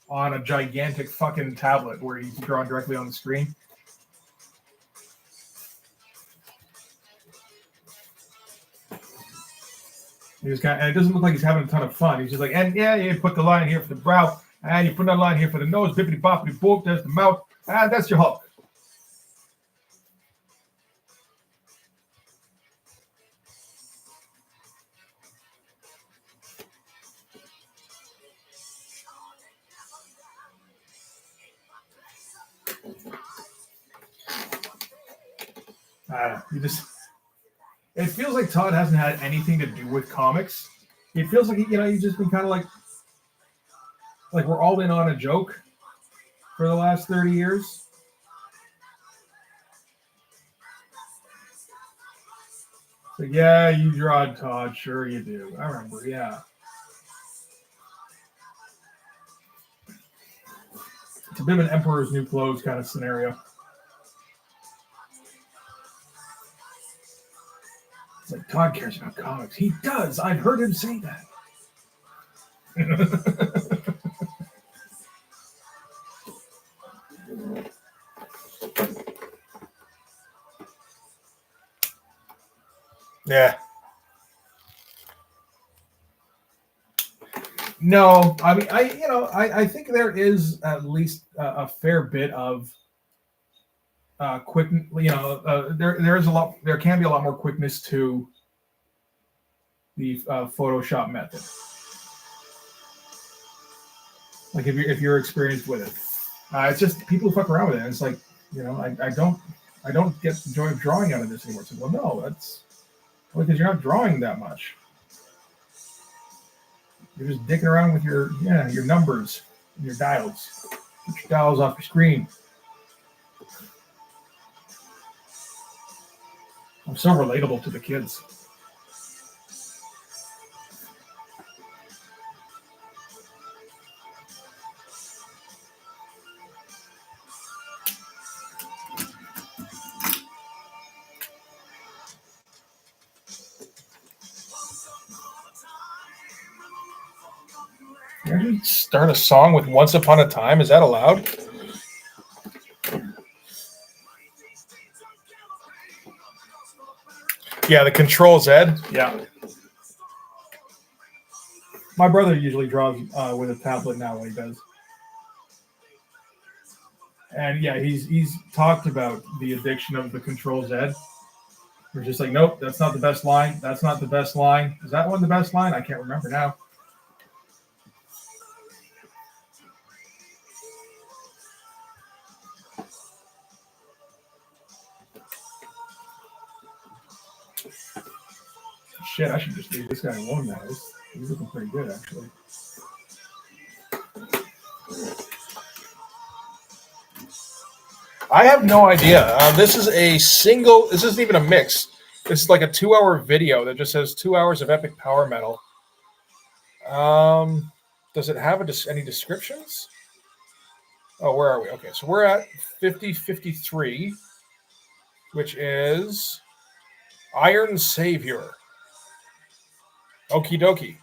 on a gigantic fucking tablet where he's drawing directly on the screen. And it doesn't look like he's having a ton of fun. He's just like, and yeah, you put the line here for the brow, and you put another line here for the nose, bippity boppity boop, there's the mouth, and that's your Hulk. It feels like Todd hasn't had anything to do with comics. It feels like, he's just been kind of like we're all in on a joke for the last 30 years. It's like, yeah, you draw Todd. Sure you do. I remember, yeah. It's a bit of an Emperor's New Clothes kind of scenario. It's like, Todd cares about comics. He does. I've heard him say that. Yeah. No, I mean, I think there is at least a fair bit of quick, there is a lot. There can be a lot more quickness to the Photoshop method. Like if you're experienced with it, it's just people who fuck around with it. And it's like, I don't get the joy of drawing out of this anymore. It's like, well, no, that's because you're not drawing that much. You're just dicking around with your numbers and your dials. Get your dials off your screen. I'm so relatable to the kids. Can you start a song with Once Upon a Time? Is that allowed? Yeah, the Control Z. Yeah. My brother usually draws with a tablet now when he does. And yeah, he's talked about the addiction of the Control Z. We're just like, nope, that's not the best line. That's not the best line. Is that one the best line? I can't remember now. Shit, I should just leave this guy alone now. He's looking pretty good, actually. I have no idea. This isn't even a mix. This is like a 2-hour video that just says 2 hours of epic power metal. Does it have any descriptions? Oh, where are we? Okay, so we're at 50:53, which is Iron Savior. Okie dokie.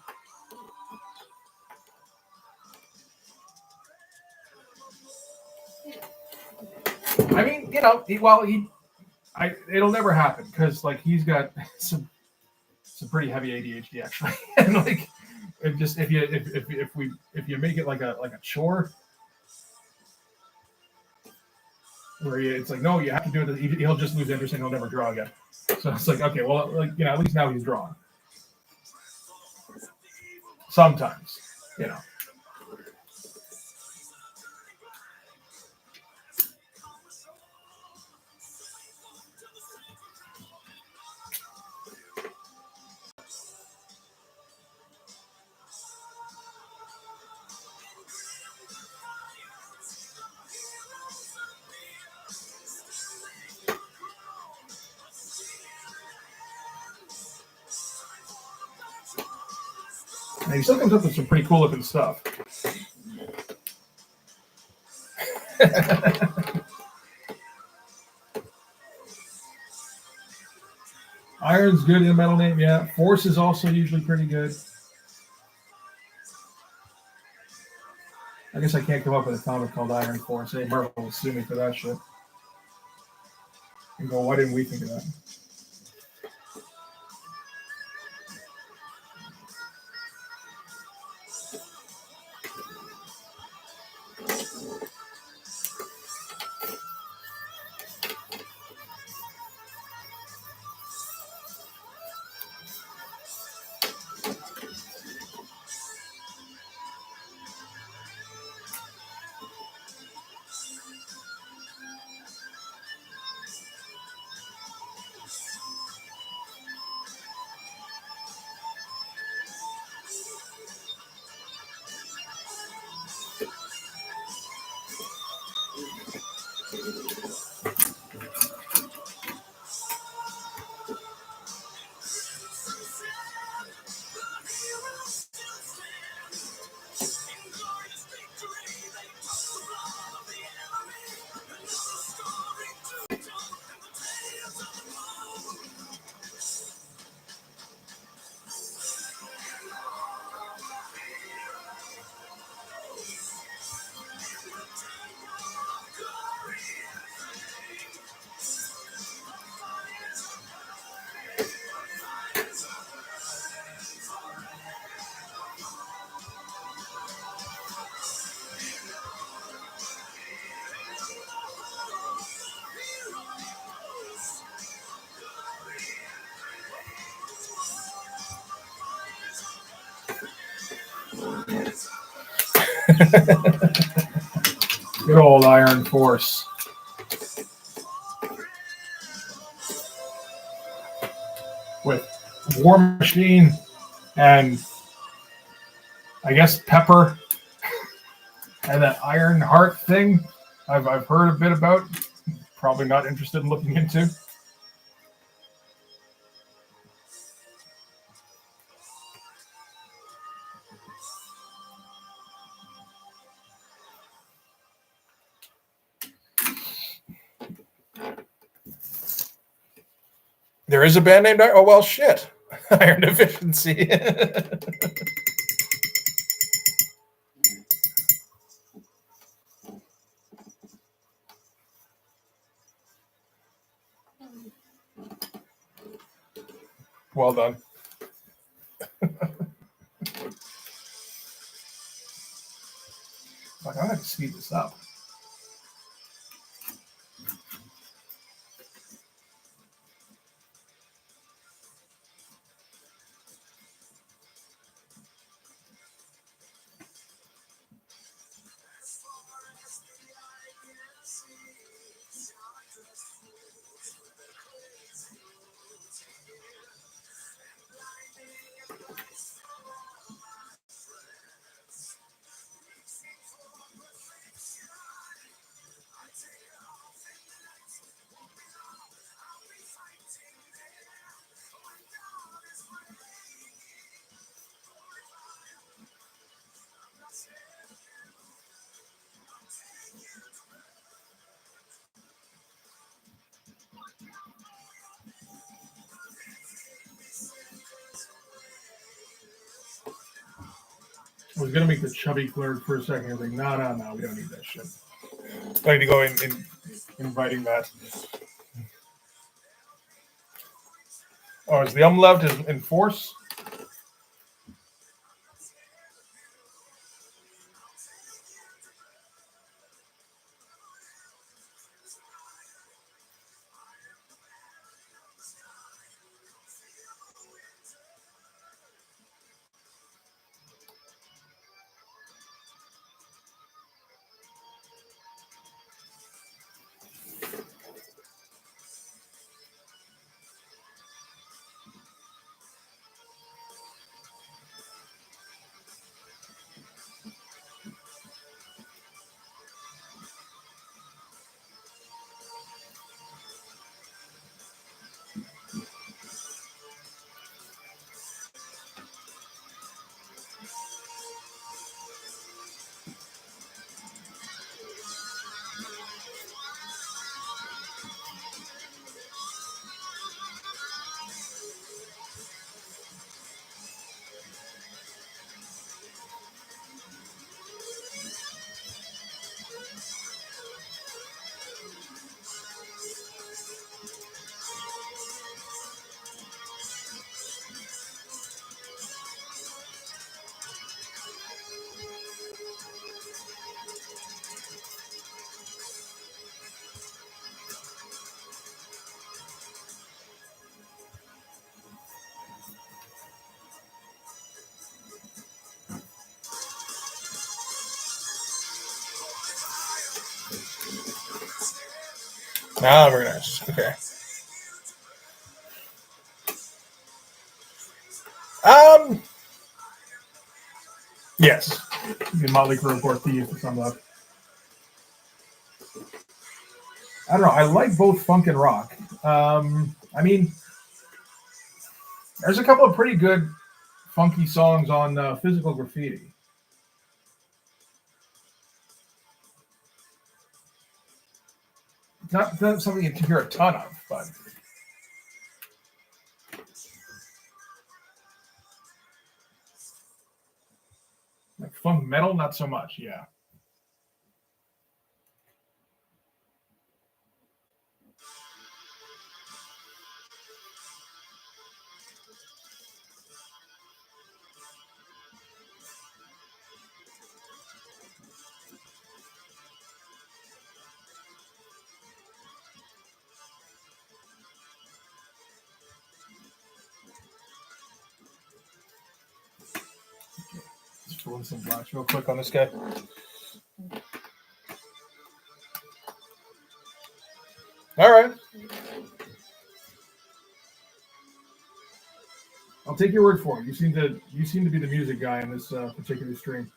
I mean, it'll never happen because he's got some pretty heavy ADHD actually, and if you make it like a chore, where it's like, no, you have to do it. He'll just lose interest and he'll never draw again. So it's like, okay, well, at least now he's drawing. sometimes, you know. And he still comes up with some pretty cool looking stuff. Iron's good in a metal name, yeah. Force is also usually pretty good. I guess I can't come up with a comic called Iron Force. Hey, Marvel will sue me for that shit. And go, why didn't we think of that? Good old Iron Force. With War Machine and I guess Pepper and that Iron Heart thing I've heard a bit about. Probably not interested in looking into. There is a band named Iron. Oh, well, shit. Iron Deficiency. Well done. I'm going to have to speed this up. I was going to make the chubby clerk for a second. I was like, no, we don't need that shit. I need to go in inviting that. Oh, is the umlaut in Force? Ah, very nice. Okay. Yes. The Motley Crue, of course, Thieves for some love. I don't know. I like both funk and rock. I mean, there's a couple of pretty good funky songs on Physical Graffiti. It's not something you can hear a ton of, but like funk metal, not so much. Yeah. Just pulling some blocks real quick on this guy. All right. I'll take your word for it. You seem to be the music guy in this particular stream.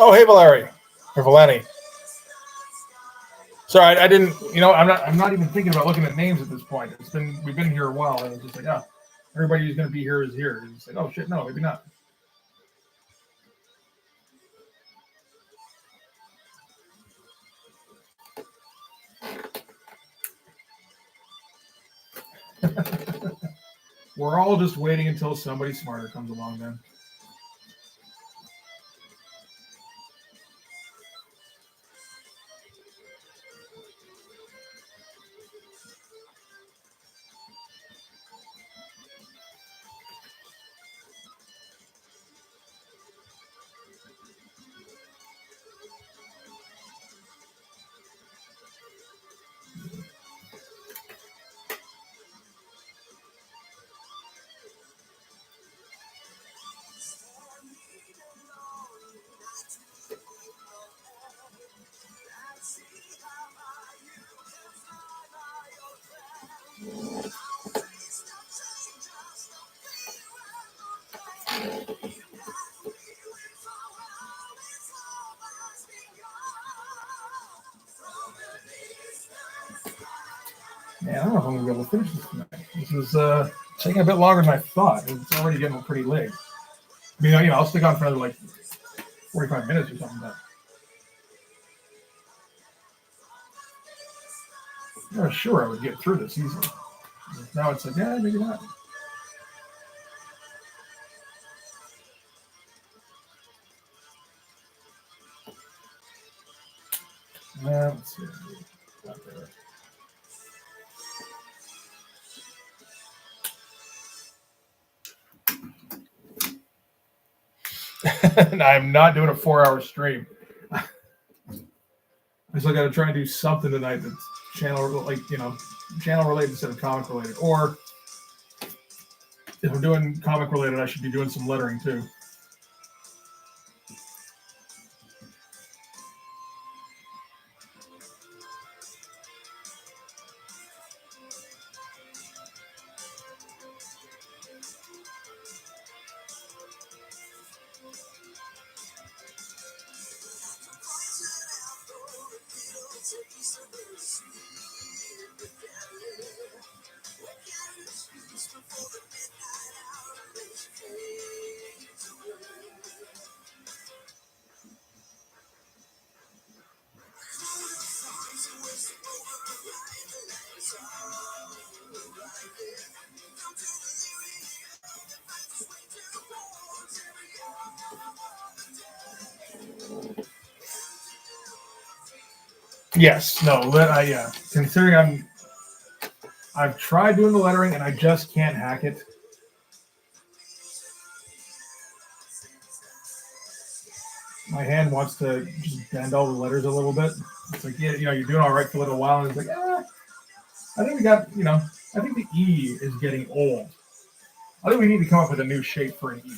Oh, hey, Valeri or Valani. Sorry, I didn't. I'm not even thinking about looking at names at this point. We've been here a while, and it's just like, oh, everybody who's going to be here is here. And it's like, oh shit, no, maybe not. We're all just waiting until somebody smarter comes along, then. Man, I don't know if I'm going to be able to finish this tonight. This is taking a bit longer than I thought. It's already getting pretty late. I mean, I'll stick on for another like 45 minutes or something. But I was sure I would get through this easily. Now it's like, yeah, maybe not. Let's see. Not there. And I'm not doing a 4-hour stream. I still got to try and do something tonight that's channel related instead of comic related. Or if I'm doing comic related, I should be doing some lettering too. Yes, no, yeah. Considering I've tried doing the lettering and I just can't hack it. My hand wants to just bend all the letters a little bit. It's like, yeah, you're doing all right for a little while, and it's like, I think we got, I think the E is getting old. I think we need to come up with a new shape for an E.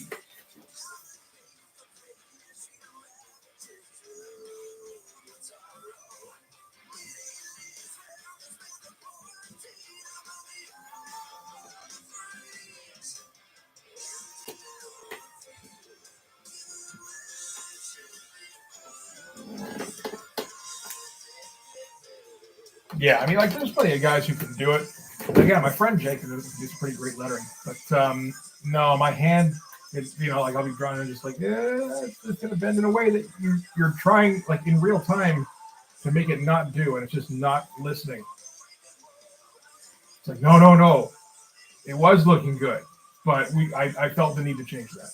Yeah, I mean, like, there's plenty of guys who can do it. Again, my friend Jake does pretty great lettering, but no, my hand, it's like I'll be drawing and just like, it's gonna bend in a way that you're trying like in real time to make it not do, and it's just not listening. It's like no, it was looking good, but I felt the need to change that.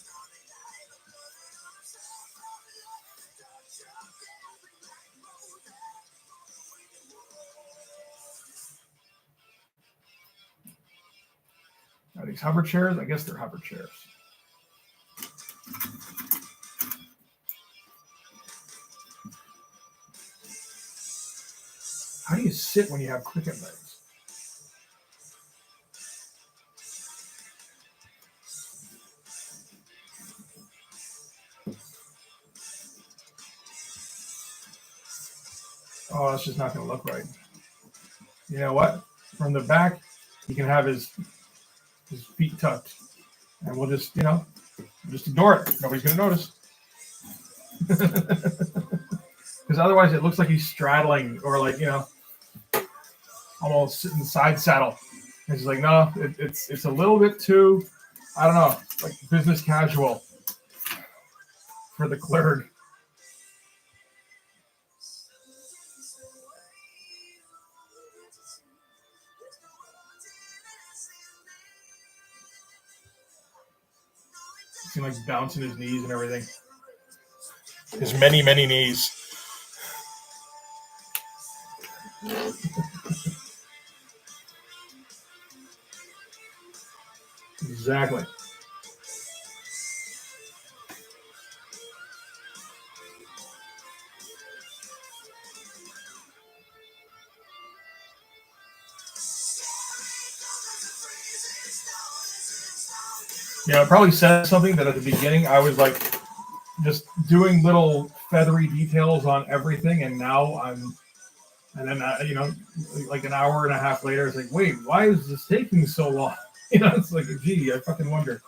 Are these hover chairs? I guess they're hover chairs. How do you sit when you have cricket legs? Oh, it's just not going to look right. You know what? From the back, he can have his feet tucked, and we'll just just ignore it. Nobody's going to notice. Because otherwise it looks like he's straddling or like, almost sitting side saddle. And it's like, no, it's a little bit too, I don't know, like business casual for the clerk. Seems like he's bouncing his knees and everything. His many, many knees. Exactly. Yeah, it probably says something that at the beginning I was like just doing little feathery details on everything, and now and then like an hour and a half later, it's like, wait, why is this taking so long? It's like, gee, I fucking wonder.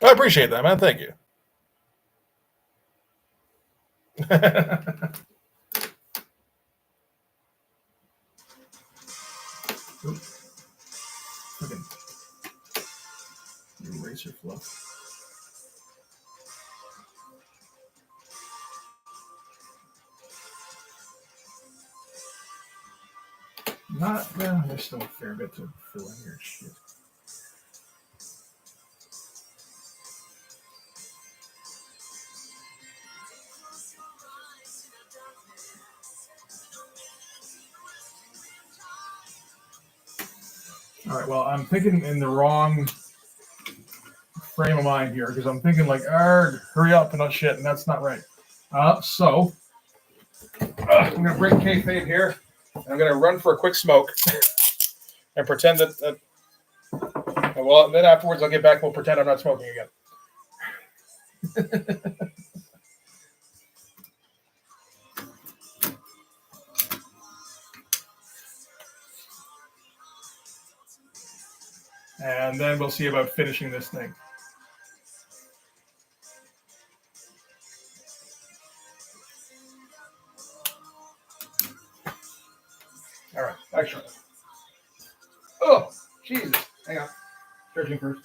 I appreciate that, man. Thank you. eraser flow. Not, well, there's still a fair bit to fill in here. Shit. All right, well, I'm thinking in the wrong frame of mind here because I'm thinking like, hurry up and not shit, and that's not right. So I'm going to break kayfabe here. And I'm going to run for a quick smoke and pretend that well, then afterwards I'll get back and we'll pretend I'm not smoking again. And then we'll see about finishing this thing. All right, actually. Oh, Jesus. Hang on. Stretching first.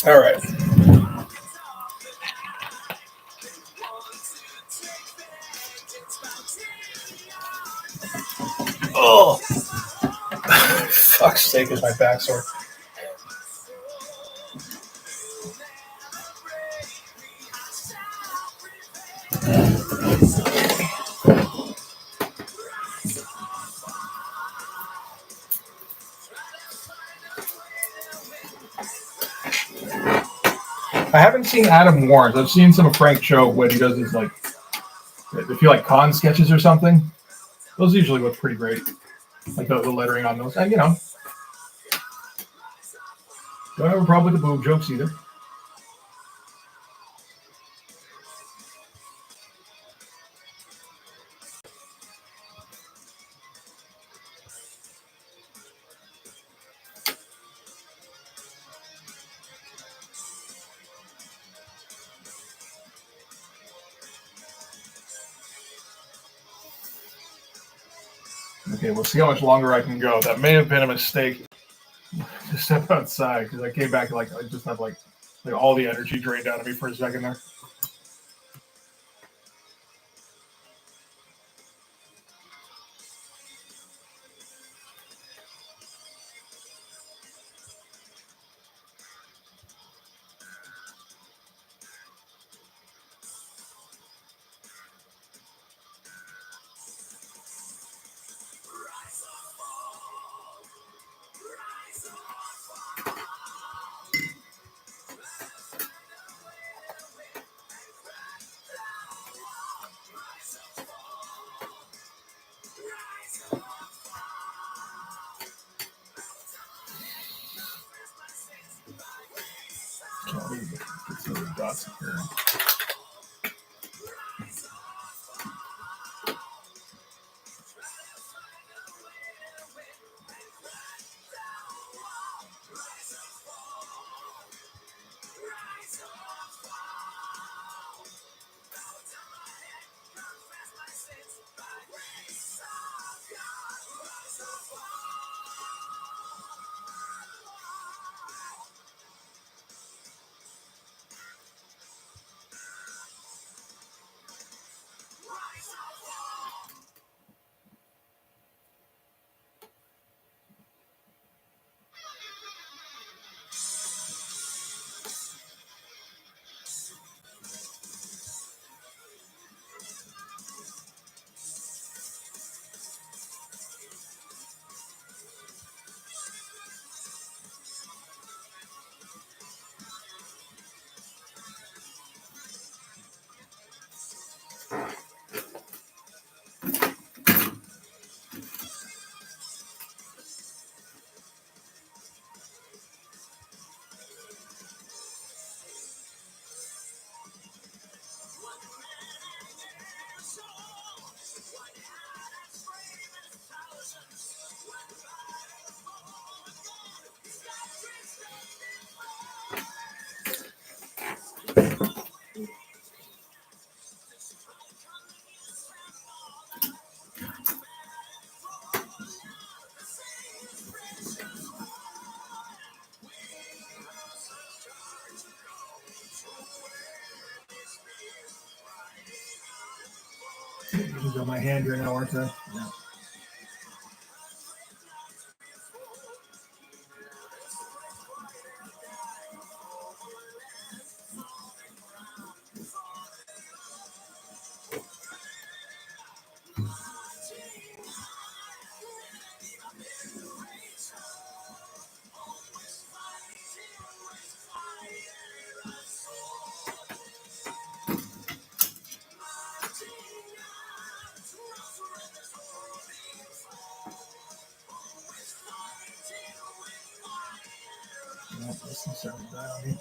All right. Oh, fuck's sake, is my back sore. I haven't seen Adam Warren's. I've seen some of Frank's show when he does these, like, if you like con sketches or something. Those usually look pretty great. Like the lettering on those. And, you know, don't have a problem with the boob jokes either. Okay, we'll see how much longer I can go. That may have been a mistake to step outside because I came back like I just had like all the energy drained out of me for a second there. Get some of the dots here. You got my hand here now, aren't I? Yeah. This is starting to die on me.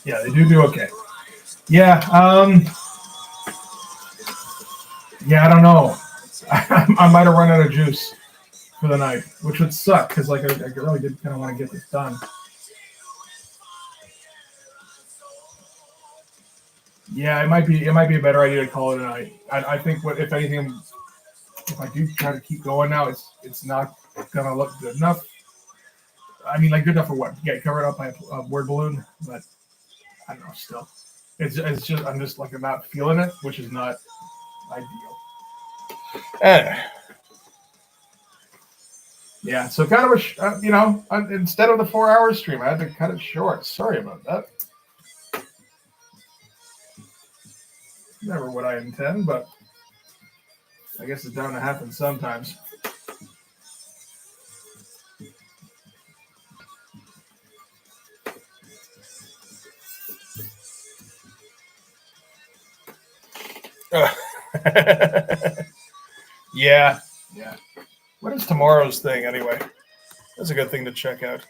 Yeah, they do okay. Yeah, yeah, I don't know. I might have run out of juice for the night, which would suck because like I really did kind of want to get this done. Yeah, it might be a better idea to call it a night. I think what if anything, if I do try to keep going now, it's not gonna look good enough. I mean, like good enough for what? Get covered up by a word balloon, but I don't know. Still, it's just I'm just like I'm not feeling it, which is not ideal. Anyway. Yeah, so kind of instead of the 4-hour stream, I had to cut it short. Sorry about that. Never what I intend, but I guess it's bound to happen sometimes. Yeah. What is tomorrow's thing anyway? That's a good thing to check out.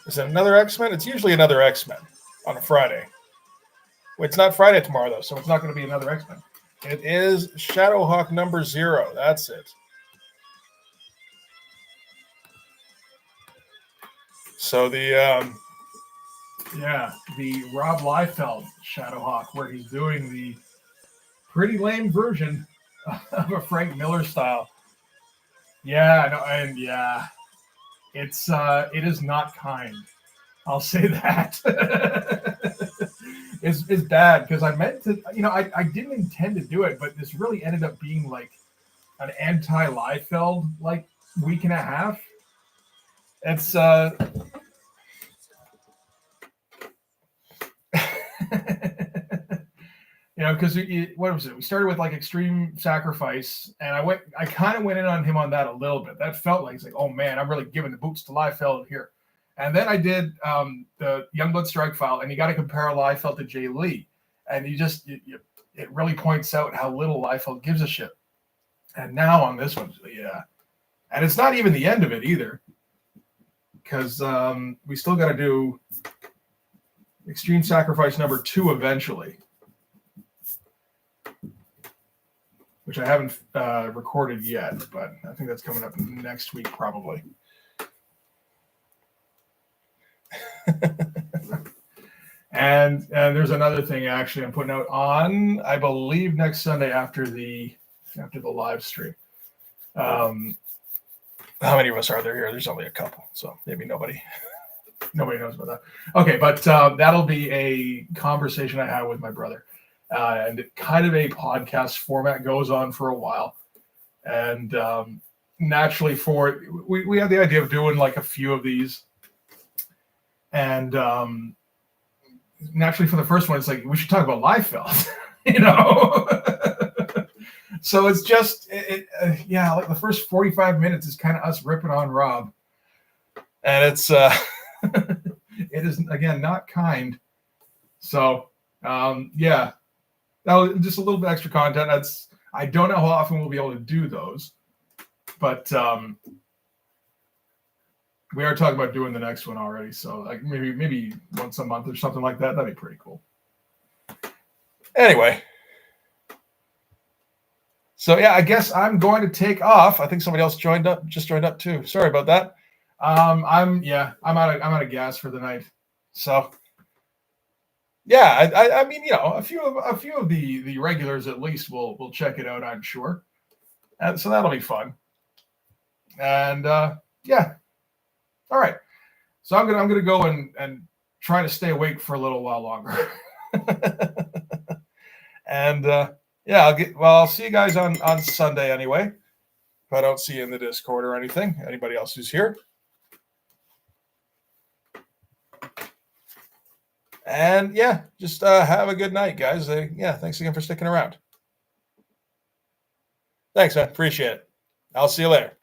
Is it another X-Men? It's usually another X-Men on a Friday. It's not Friday tomorrow, though, so it's not going to be another X-Men. It is Shadowhawk number 0. That's it. So the Rob Liefeld Shadowhawk, where he's doing the pretty lame version of a Frank Miller style. Yeah, no, and yeah, it is not kind. I'll say that. It's bad because I meant to, I didn't intend to do it, but this really ended up being like an anti-Liefeld like week and a half. It's because what was it? We started with like Extreme Sacrifice, and I kind of went in on him on that a little bit. That felt like it's like, oh man, I'm really giving the boots to Liefeld here. And then I did the Youngblood Strike File, and you got to compare Liefeld to Jay Lee, and it really points out how little Liefeld gives a shit. And now on this one, yeah, and it's not even the end of it either, because we still got to do Extreme Sacrifice number 2 eventually, which I haven't recorded yet, but I think that's coming up next week probably. And there's another thing actually I'm putting out on, I believe, next Sunday after the live stream. How many of us are there here? There's only a couple, so maybe nobody knows about that. Okay, but that'll be a conversation I had with my brother, and kind of a podcast format, goes on for a while, and naturally we had the idea of doing like a few of these. And naturally, for the first one, it's like we should talk about Liefeld, So it's just, like the first 45 minutes is kind of us ripping on Rob, and it's it is again not kind. So now just a little bit extra content. I don't know how often we'll be able to do those, but we are talking about doing the next one already, so like maybe once a month or something like that. That'd be pretty cool. Anyway, so yeah, I guess I'm going to take off. I think somebody else just joined up too. Sorry about that. I'm out of gas for the night. So yeah, I mean, a few of the regulars at least will check it out, I'm sure. And so that'll be fun. And yeah. All right, so I'm gonna go and try to stay awake for a little while longer, and I'll see you guys on Sunday anyway. If I don't see you in the Discord or anything, anybody else who's here, and yeah, just have a good night, guys. Thanks again for sticking around. Thanks, man. Appreciate it. I'll see you later.